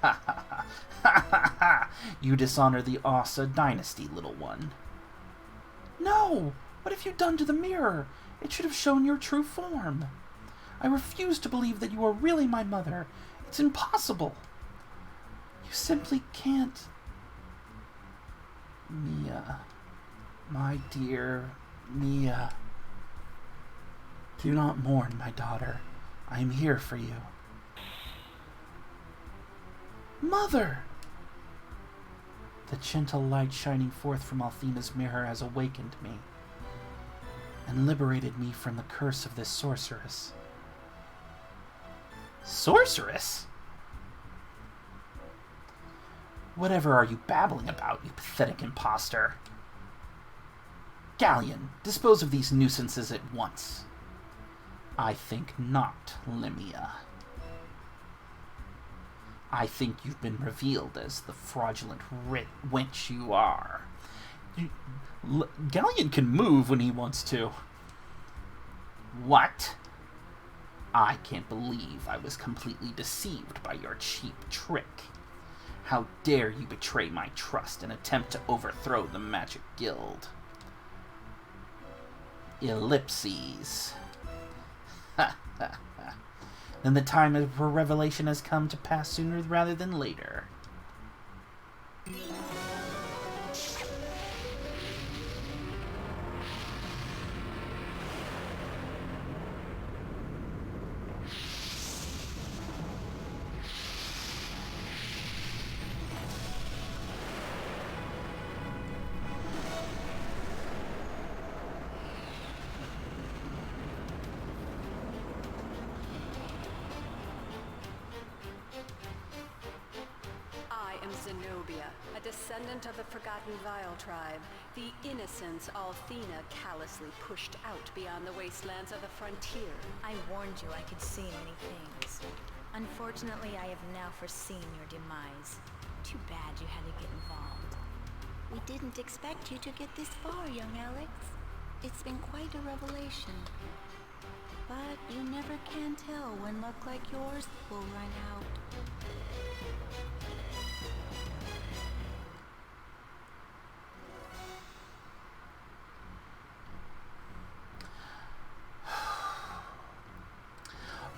Ha ha ha ha ha ha! You dishonor the Asa dynasty, little one. No! What have you done to the mirror? It should have shown your true form. I refuse to believe that you are really my mother. It's impossible. You simply can't. Mia. My dear Mia. Do not mourn, my daughter. I am here for you. Mother! The gentle light shining forth from Athena's mirror has awakened me and liberated me from the curse of this sorceress. Sorceress? Whatever are you babbling about, you pathetic impostor? Galleon, dispose of these nuisances at once. I think not, Limia. I think you've been revealed as the fraudulent wench you are. Galleon can move when he wants to. What? I can't believe I was completely deceived by your cheap trick. How dare you betray my trust and attempt to overthrow the Magic Guild? Ellipses. Ha ha ha. Then the time for revelation has come to pass sooner rather than later. descendant of the forgotten Vile tribe, the innocents Althena callously pushed out beyond the wastelands of the frontier. I warned you I could see many things. Unfortunately, I have now foreseen your demise. Too bad you had to get involved. We didn't expect you to get this far, young Alex. It's been quite a revelation. But you never can tell when luck like yours will run out.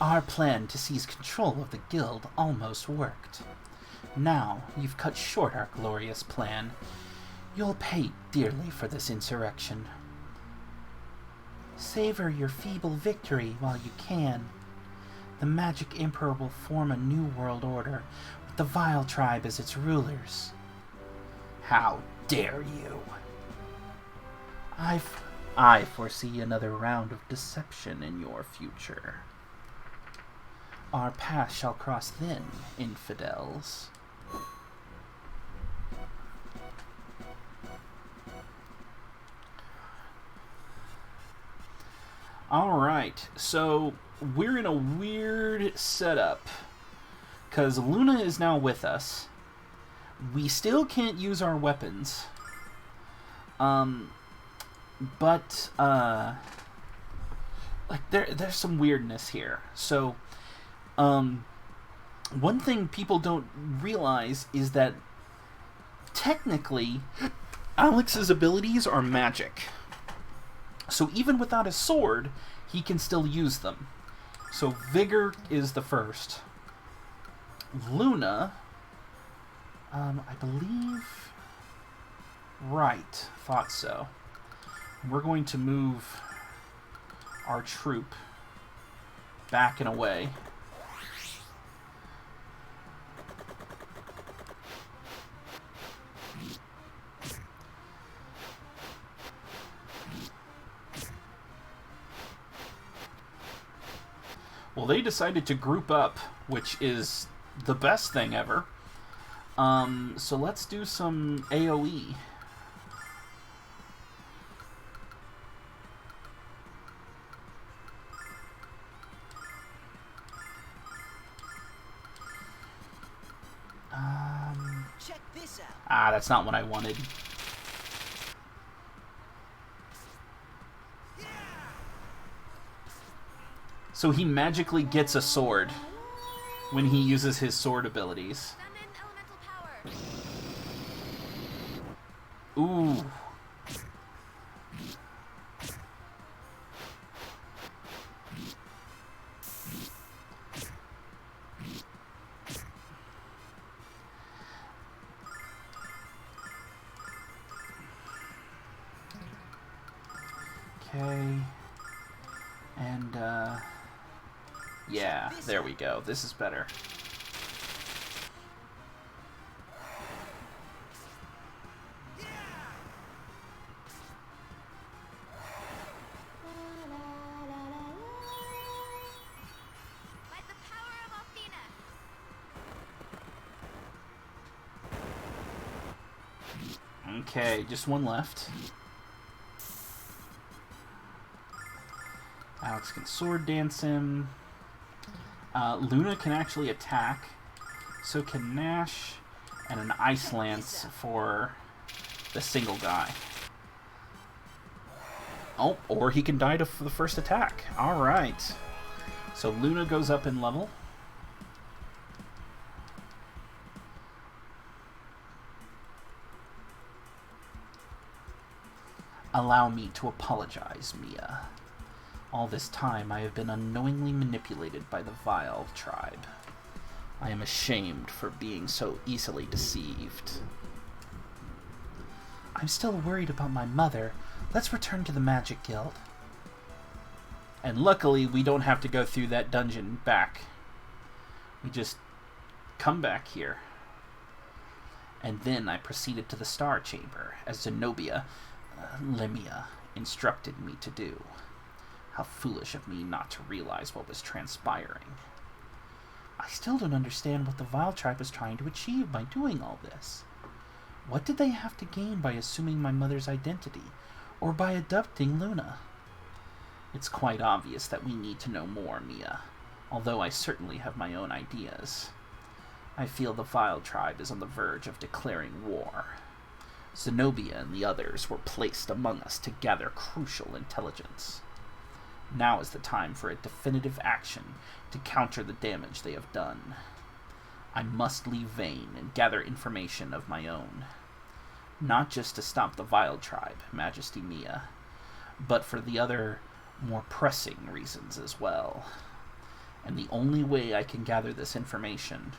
Our plan to seize control of the guild almost worked. Now you've cut short our glorious plan. You'll pay dearly for this insurrection. Savor your feeble victory while you can. The Magic Emperor will form a new world order, with the Vile tribe as its rulers. How dare you! I foresee another round of deception in your future. Our paths shall cross then, infidels. Alright, so we're in a weird setup. Because Luna is now with us. We still can't use our weapons. But like there's some weirdness here. So, one thing people don't realize is that technically Alex's abilities are magic. So even without a sword, he can still use them. So Vigor is the first. Luna, I believe... Right, thought so. We're going to move our troop back and away. Well, they decided to group up, which is the best thing ever. So let's do some AoE. Check this out. Ah, that's not what I wanted. So he magically gets a sword when he uses his sword abilities. Summon elemental power. Ooh. Okay. And, yeah, there we go. This is better. By the power of Althena. Okay, just one left. Alex can sword dance him. Luna can actually attack. So can Nash, and an Ice Lance for the single guy. Oh, or he can die to the first attack. Alright. So Luna goes up in level. Allow me to apologize, Mia. All this time I have been unknowingly manipulated by the Vile tribe. I am ashamed for being so easily deceived. I'm still worried about my mother. Let's return to the Magic Guild. And luckily we don't have to go through that dungeon back. We just come back here. And then I proceeded to the Star Chamber, as Zenobia, Lemia, instructed me to do. How foolish of me not to realize what was transpiring. I still don't understand what the Vile tribe is trying to achieve by doing all this. What did they have to gain by assuming my mother's identity, or by abducting Luna? It's quite obvious that we need to know more, Mia, although I certainly have my own ideas. I feel the Vile Tribe is on the verge of declaring war. Zenobia and the others were placed among us to gather crucial intelligence. Now is the time for a definitive action to counter the damage they have done. I must leave Vane and gather information of my own. Not just to stop the Vile Tribe, Majesty Mia, but for the other, more pressing reasons as well. And the only way I can gather this information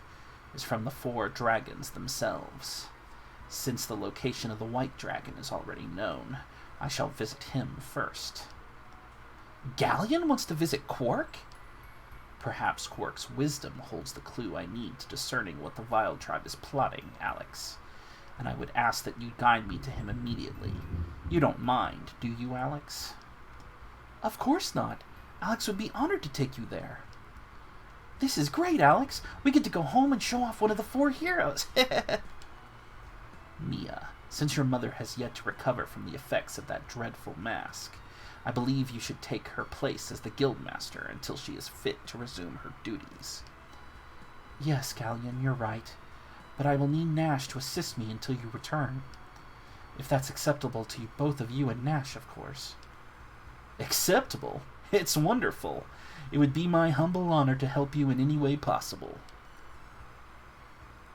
is from the 4 dragons themselves. Since the location of the White Dragon is already known, I shall visit him first. Galleon wants to visit Quark? Perhaps Quark's wisdom holds the clue I need to discerning what the Vile Tribe is plotting, Alex. And I would ask that you guide me to him immediately. You don't mind, do you, Alex? Of course not. Alex would be honored to take you there. This is great, Alex. We get to go home and show off one of the 4 heroes. Mia, since your mother has yet to recover from the effects of that dreadful mask, I believe you should take her place as the Guildmaster until she is fit to resume her duties. Yes, Galleon, you're right. But I will need Nash to assist me until you return. If that's acceptable to you, both of you and Nash, of course. Acceptable? It's wonderful. It would be my humble honor to help you in any way possible.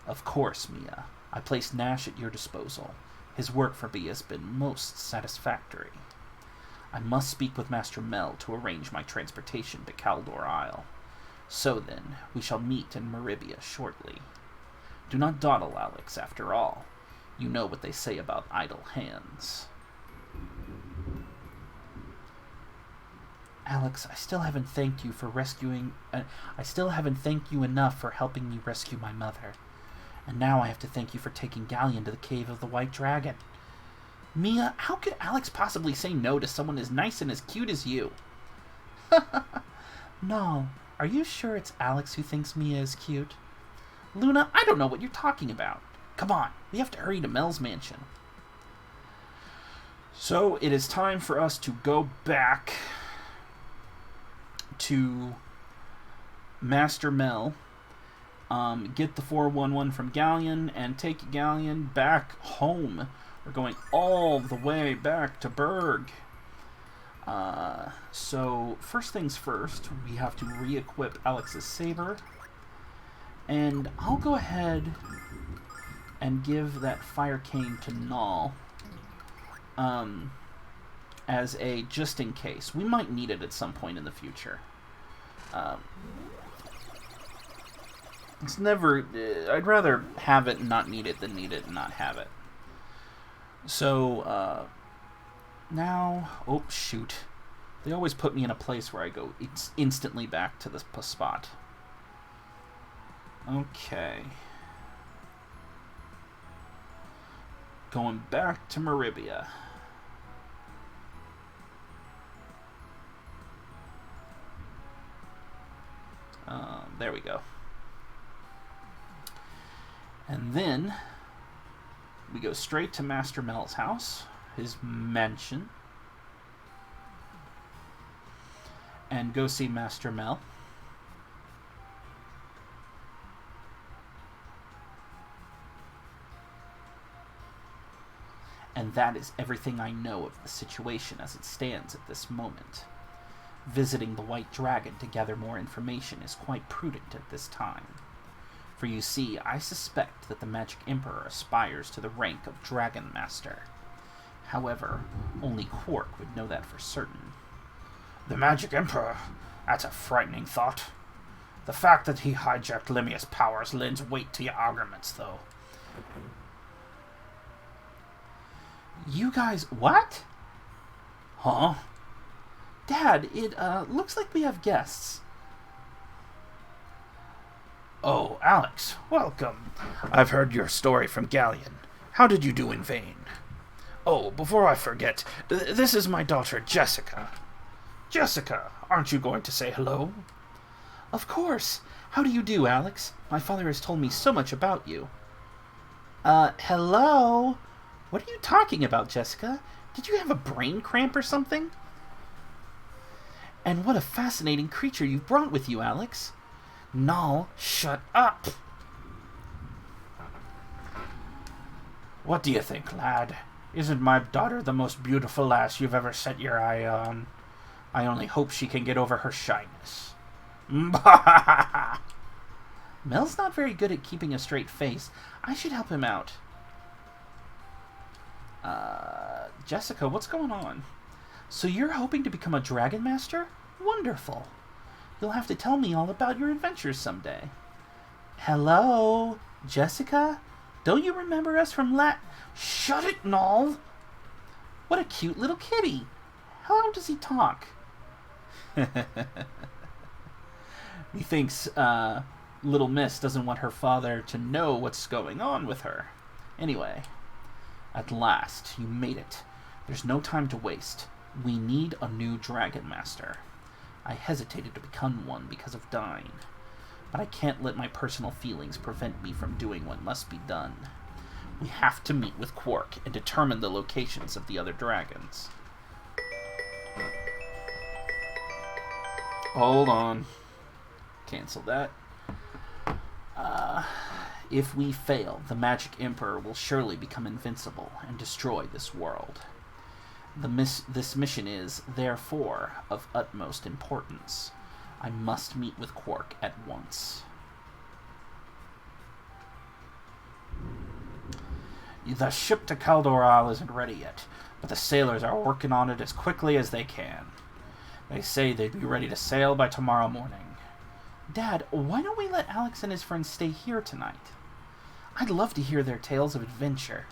Of course, Mia. I place Nash at your disposal. His work for me has been most satisfactory. I must speak with Master Mel to arrange my transportation to Caldor Isle. So then, we shall meet in Meribia shortly. Do not dawdle, Alex, after all. You know what they say about idle hands. Alex, I still haven't thanked you enough for helping me rescue my mother. And now I have to thank you for taking Galleon to the cave of the White Dragon. Mia, how could Alex possibly say no to someone as nice and as cute as you? No, are you sure it's Alex who thinks Mia is cute? Luna, I don't know what you're talking about. Come on, we have to hurry to Mel's mansion. So it is time for us to go back to Master Mel, get the 411 from Galleon, and take Galleon back home. We're going all the way back to Berg. So, first things first, we have to re-equip Alex's saber. And I'll go ahead and give that fire cane to Null. As a just in case. We might need it at some point in the future. It's never... I'd rather have it and not need it than need it and not have it. So, now... Oh, shoot. They always put me in a place where I go instantly back to this spot. Okay. Going back to Meribia. There we go. And then we go straight to Master Mel's house, his mansion, and go see Master Mel. And that is everything I know of the situation as it stands at this moment. Visiting the White Dragon to gather more information is quite prudent at this time. For you see, I suspect that the Magic Emperor aspires to the rank of Dragon Master. However, only Quark would know that for certain. The Magic Emperor? That's a frightening thought. The fact that he hijacked Lemia's powers lends weight to your arguments, though. You guys... What? Huh? Dad, it looks like we have guests. Oh, Alex, welcome. I've heard your story from Galleon. How did you do in Vane? Oh, before I forget, this is my daughter, Jessica. Jessica, aren't you going to say hello? Of course. How do you do, Alex? My father has told me so much about you. Hello? What are you talking about, Jessica? Did you have a brain cramp or something? And what a fascinating creature you've brought with you, Alex. Null, shut up! What do you think, lad? Isn't my daughter the most beautiful lass you've ever set your eye on? I only hope she can get over her shyness. Mel's not very good at keeping a straight face. I should help him out. Jessica, what's going on? So you're hoping to become a Dragon Master? Wonderful. You'll have to tell me all about your adventures someday. Hello? Jessica? Don't you remember us from Shut it, Null! What a cute little kitty. How does he talk? Methinks, Little Miss doesn't want her father to know what's going on with her. Anyway, at last, you made it. There's no time to waste. We need a new Dragon Master. I hesitated to become one because of dying, but I can't let my personal feelings prevent me from doing what must be done. We have to meet with Quark and determine the locations of the other dragons. Hold on. Cancel that. If we fail, the Magic Emperor will surely become invincible and destroy this world. This mission is, therefore, of utmost importance. I must meet with Quark at once. The ship to Caldoral isn't ready yet, but the sailors are working on it as quickly as they can. They say they'd be ready to sail by tomorrow morning. Dad, why don't we let Alex and his friends stay here tonight? I'd love to hear their tales of adventure.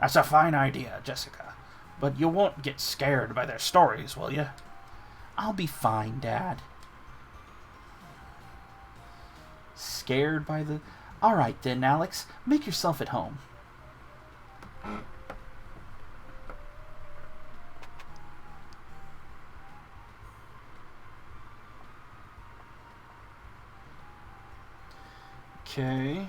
That's a fine idea, Jessica. But you won't get scared by their stories, will you? I'll be fine, Dad. Scared by the... All right, then, Alex. Make yourself at home. Okay.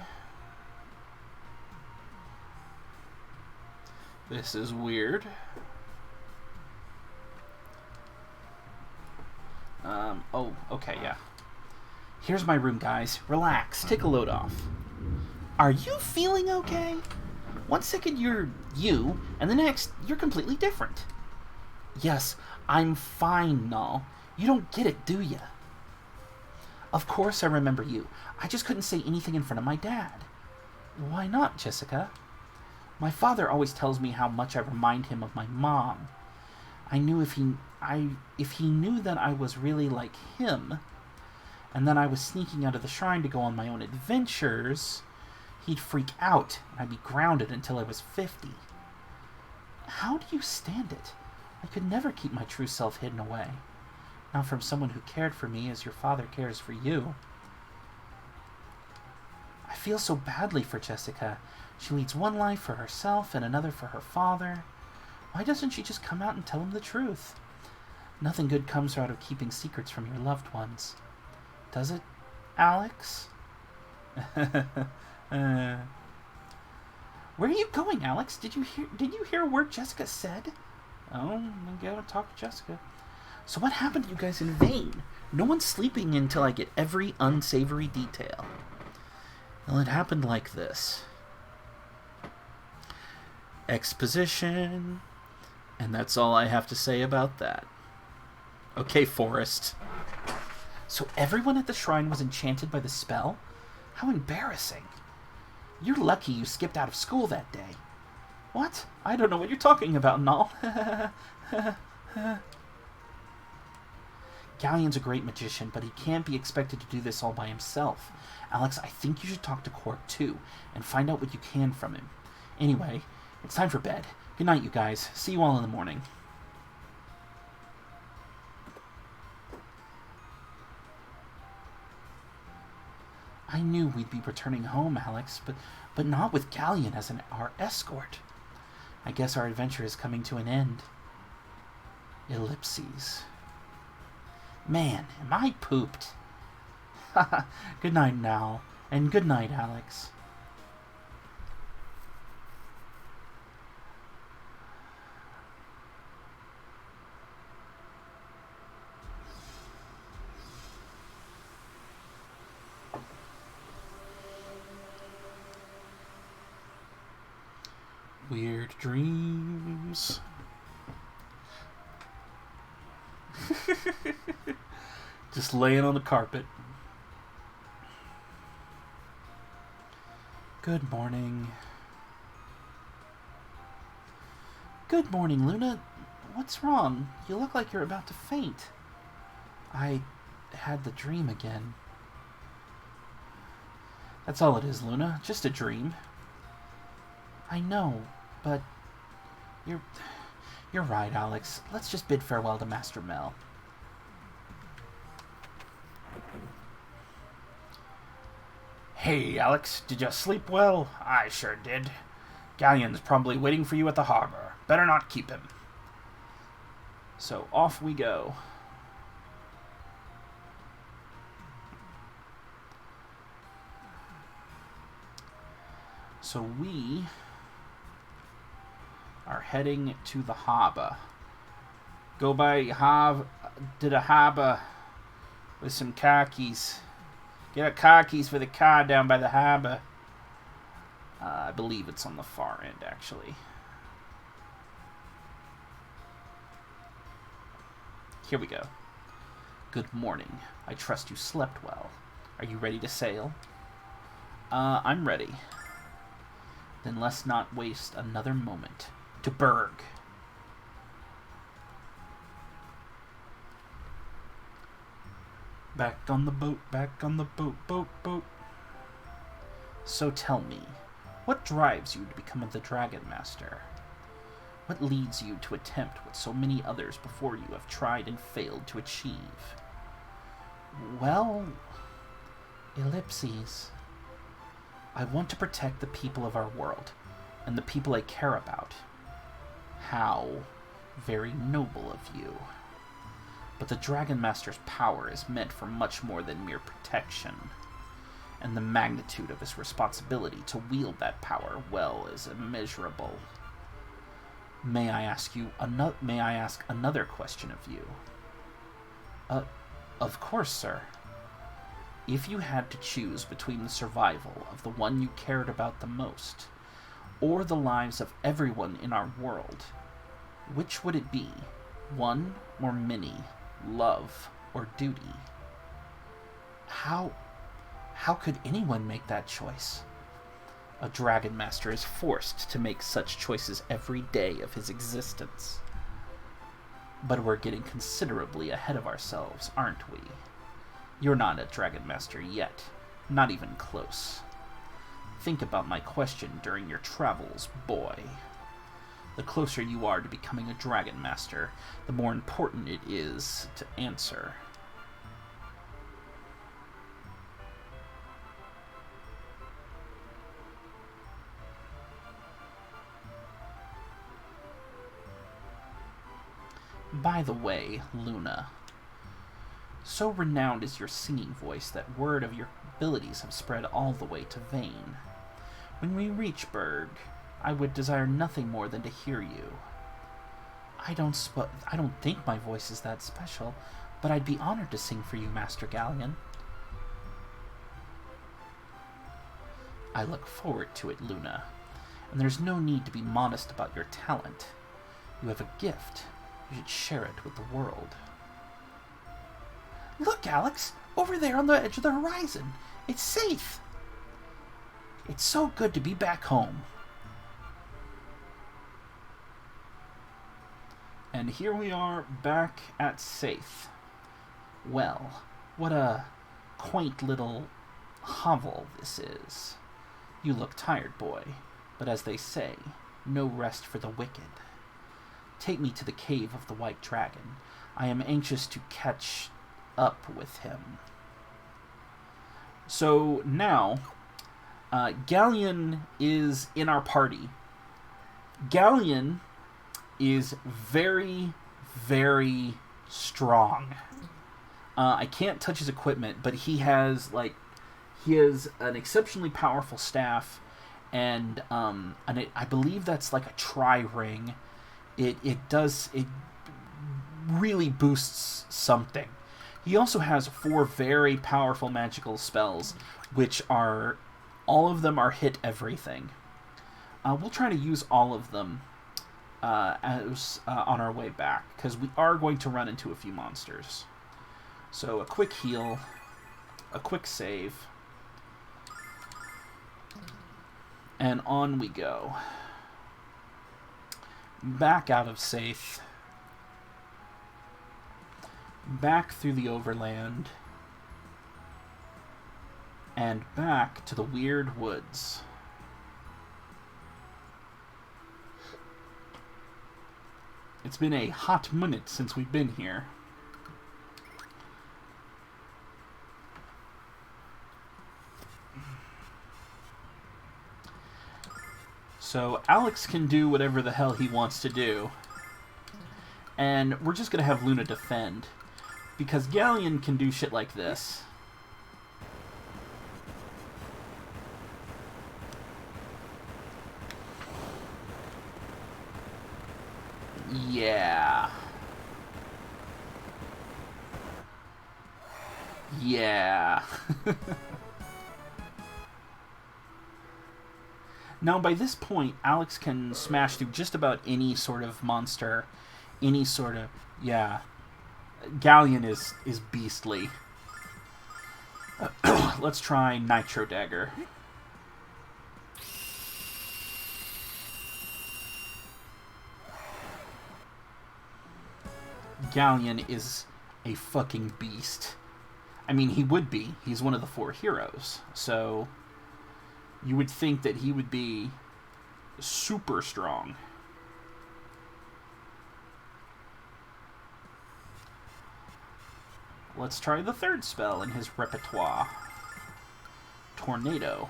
This is weird. Oh, okay, yeah. Here's my room, guys. Relax. Take a load off. Are you feeling okay? One second you're you, and the next you're completely different. Yes, I'm fine, Null. You don't get it, do you? Of course I remember you. I just couldn't say anything in front of my dad. Why not, Jessica? My father always tells me how much I remind him of my mom. I knew if he knew that I was really like him, and then I was sneaking out of the shrine to go on my own adventures, he'd freak out, and I'd be grounded until I was 50. How do you stand it? I could never keep my true self hidden away. Not from someone who cared for me as your father cares for you. I feel so badly for Jessica. She leads one life for herself and another for her father. Why doesn't she just come out and tell him the truth? Nothing good comes out of keeping secrets from your loved ones. Does it, Alex? Where are you going, Alex? Did you hear a word Jessica said? Oh, I gotta talk to Jessica. So what happened to you guys in Vane? No one's sleeping until I get every unsavory detail. Well, it happened like this. Exposition. And that's all I have to say about that. Okay, Forrest. So everyone at the shrine was enchanted by the spell? How embarrassing. You're lucky you skipped out of school that day. What? I don't know what you're talking about, Null. Galleon's a great magician, but he can't be expected to do this all by himself. Alex, I think you should talk to Quark, too, and find out what you can from him. Anyway, it's time for bed. Good night, you guys. See you all in the morning. I knew we'd be returning home, Alex, but not with Galleon as our escort. I guess our adventure is coming to an end. Ellipses. Man, am I pooped. Good night now, and good night, Alex. Weird dreams. Just laying on the carpet. Good morning. Good morning, Luna. What's wrong? You look like you're about to faint. I had the dream again. That's all it is, Luna. Just a dream. I know, but you're right, Alex. Let's just bid farewell to Master Mel. Hey, Alex, did you sleep well? I sure did. Galleon's probably waiting for you at the harbor. Better not keep him. So off we go. So we are heading to the harbor. Go by to the harbor with some car keys. Get a car keys for the car down by the harbor. I believe it's on the far end, actually. Here we go. Good morning. I trust you slept well. Are you ready to sail? I'm ready. Then let's not waste another moment. To Berg. Back on the boat, boat. So tell me, what drives you to become the Dragon Master? What leads you to attempt what so many others before you have tried and failed to achieve? Well, ellipses. I want to protect the people of our world, and the people I care about. How very noble of you. But the Dragon Master's power is meant for much more than mere protection, and the magnitude of his responsibility to wield that power well is immeasurable. May I ask another question of you? Of course, sir. If you had to choose between the survival of the one you cared about the most, or the lives of everyone in our world, which would it be? One or many? Love or duty? How could anyone make that choice? A Dragon Master is forced to make such choices every day of his existence. But we're getting considerably ahead of ourselves, aren't we? You're not a Dragon Master yet, not even close. Think about my question during your travels, boy. The closer you are to becoming a Dragon Master, the more important it is to answer. By the way, Luna, so renowned is your singing voice that word of your abilities have spread all the way to Vane. When we reach Berg, I would desire nothing more than to hear you. I don't think my voice is that special, but I'd be honored to sing for you, Master Galleon. I look forward to it, Luna, and there's no need to be modest about your talent. You have a gift. You should share it with the world. Look, Alex! Over there on the edge of the horizon! It's safe! It's so good to be back home. And here we are back at Safe. Well, what a quaint little hovel this is. You look tired, boy, but as they say, no rest for the wicked. Take me to the cave of the White Dragon. I am anxious to catch up with him. So now, Galleon is in our party. Galleon is very, very strong. I can't touch his equipment, but he has an exceptionally powerful staff, and I believe that's like a tri-ring. It really boosts something. He also has 4 very powerful magical spells, which are all of them are hit everything. We'll try to use all of them as on our way back, because we are going to run into a few monsters. So a quick heal, a quick save, and on we go. Back out of Saith, back through the overland, and back to the weird woods. It's been a hot minute since we've been here. So Alex can do whatever the hell he wants to do. And we're just going to have Luna defend. Because Galleon can do shit like this. Yeah. Yeah. Now, by this point, Alex can smash through just about any sort of monster, any sort of... Yeah. Galleon is beastly. Let's try Nitro Dagger. Galleon is a fucking beast. I mean, he would be. He's one of the 4 heroes. So, you would think that he would be super strong. Let's try the 3rd spell in his repertoire. Tornado.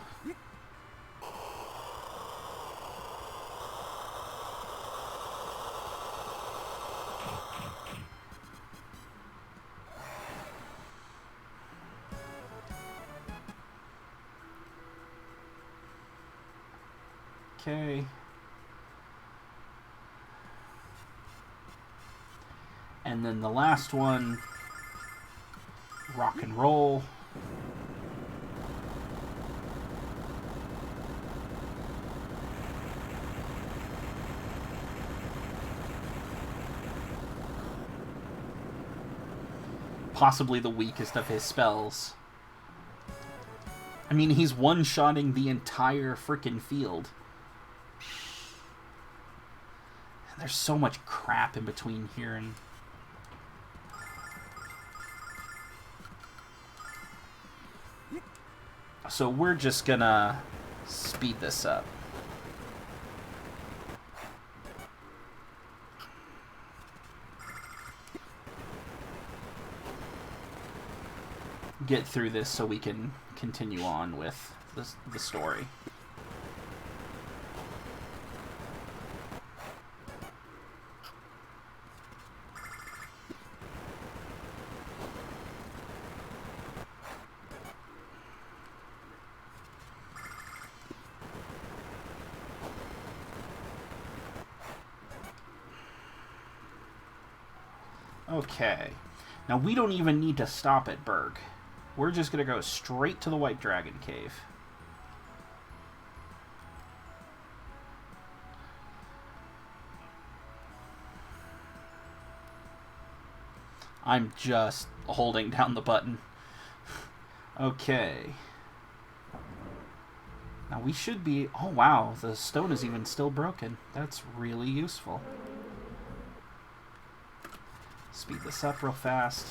Okay. And then the last one, rock and roll. Possibly the weakest of his spells. I mean, he's one-shotting the entire frickin' field. There's so much crap in between here and... So we're just gonna speed this up. Get through this so we can continue on with the story. Okay. Now we don't even need to stop at Berg. We're just going to go straight to the White Dragon Cave. I'm just holding down the button. Okay. Now we should be... Oh wow, the stone is even still broken. That's really useful. Speed this up real fast.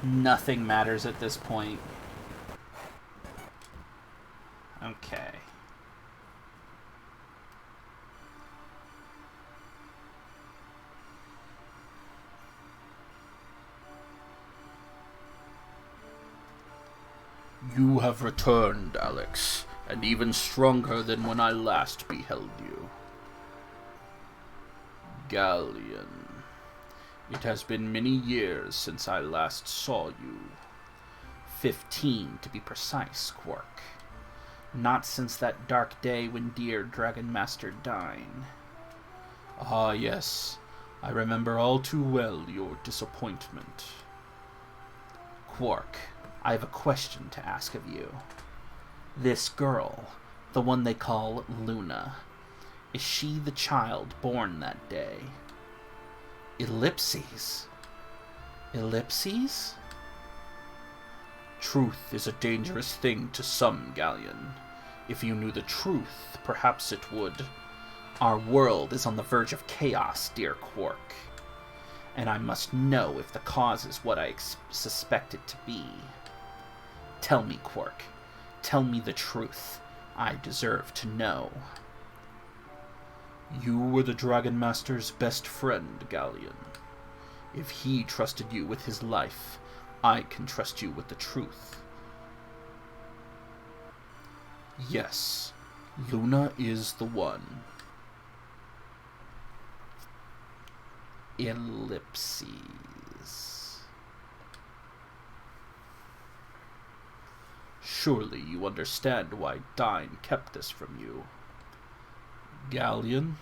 Nothing matters at this point. Okay. You have returned, Alex, and even stronger than when I last beheld you. Galleon. It has been many years since I last saw you. 15 to be precise, Quark. Not since that dark day when dear Dragon Master died. Ah, yes, I remember all too well your disappointment. Quark, I have a question to ask of you. This girl, the one they call Luna, is she the child born that day? Ellipses? Ellipses? Truth is a dangerous thing to some, Galleon. If you knew the truth, perhaps it would. Our world is on the verge of chaos, dear Quark. And I must know if the cause is what I suspect it to be. Tell me, Quark. Tell me the truth. I deserve to know. You were the Dragon Master's best friend, Galleon. If he trusted you with his life, I can trust you with the truth. Yes, Luna is the one. Ellipses. Surely you understand why Dine kept this from you. Galleon?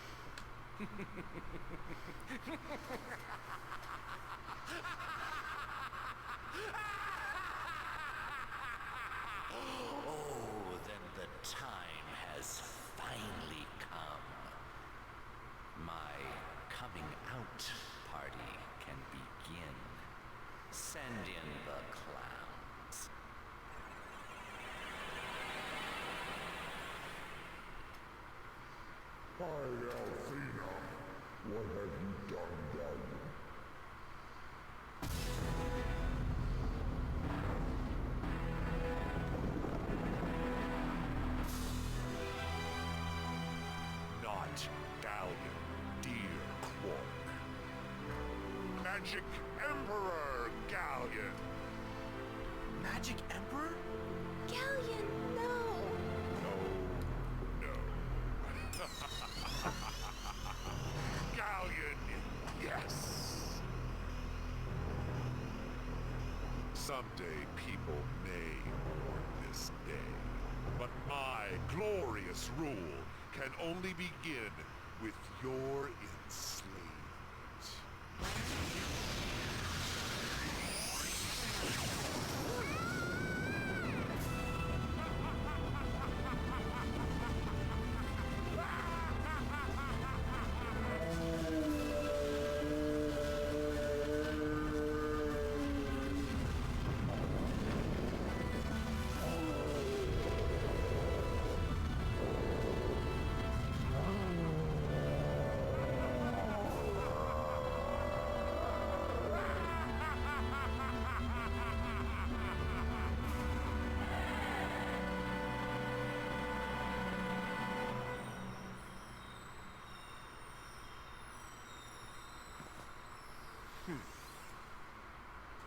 Oh, then the time has finally come. My coming out party can begin. Send in the clowns. Hi, Althena. What have you done, Galleon? Not Galleon, dear Quark. Magic Emperor Galleon. Magic Emperor? Galleon, no! No. Galleon, yes. Someday people may mourn this day, but my glorious rule can only begin with your enslavement.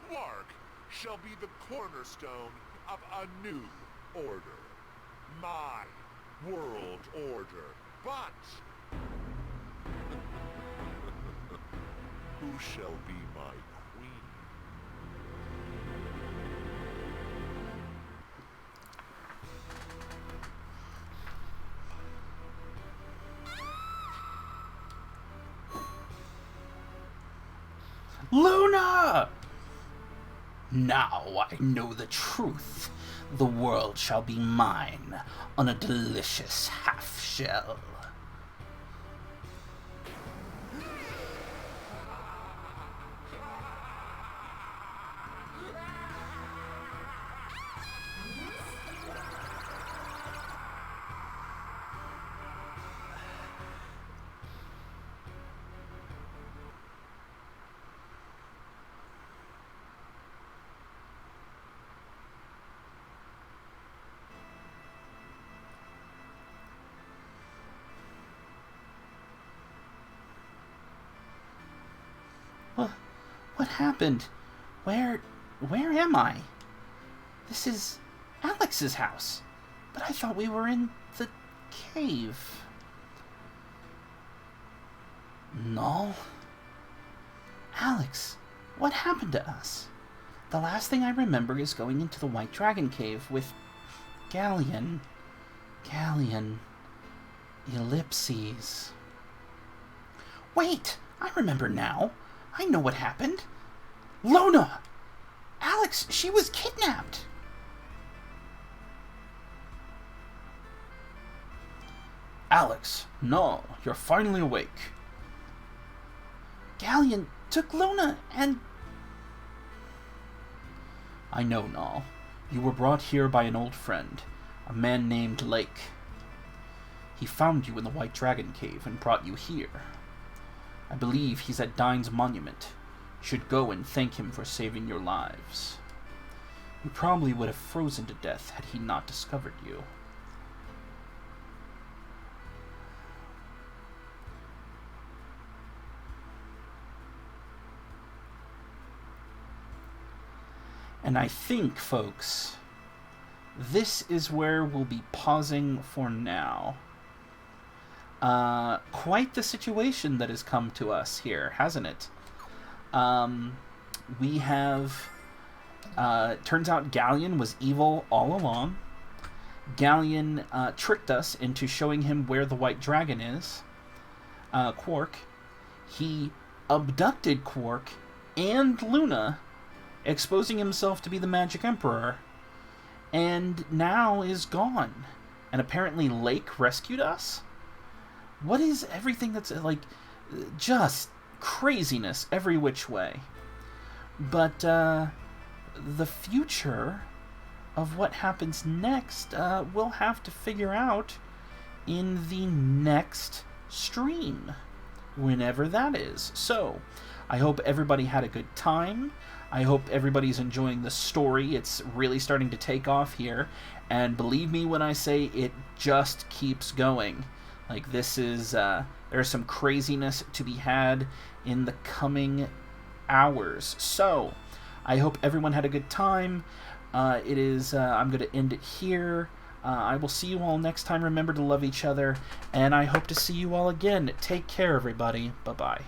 Quark shall be the cornerstone of a new order. My world order. But who shall be my queen? Luna! Now I know the truth. The world shall be mine on a delicious half-shell. What happened? Where am I? This is Alex's house. But I thought we were in the cave. No. Alex, what happened to us? The last thing I remember is going into the White Dragon Cave with Galleon. Ellipses. Wait! I remember now. I know what happened. Lona! Alex, she was kidnapped! Alex, no, you're finally awake. Galleon took Luna and... I know, Nall. You were brought here by an old friend, a man named Lake. He found you in the White Dragon Cave and brought you here. I believe he's at Dine's monument. You should go and thank him for saving your lives. You probably would have frozen to death had he not discovered you. And I think, folks, this is where we'll be pausing for now. Quite the situation that has come to us here, hasn't it? We have... turns out Galleon was evil all along. Galleon tricked us into showing him where the White Dragon is. Quark. He abducted Quark and Luna, exposing himself to be the Magic Emperor, and now is gone. And apparently Lake rescued us? What is everything that's, like, just craziness every which way? But, the future of what happens next, we'll have to figure out in the next stream, whenever that is. So, I hope everybody had a good time. I hope everybody's enjoying the story. It's really starting to take off here. And believe me when I say it just keeps going. Like, this is, there's some craziness to be had in the coming hours. So, I hope everyone had a good time. I'm going to end it here. I will see you all next time. Remember to love each other. And I hope to see you all again. Take care, everybody. Bye-bye.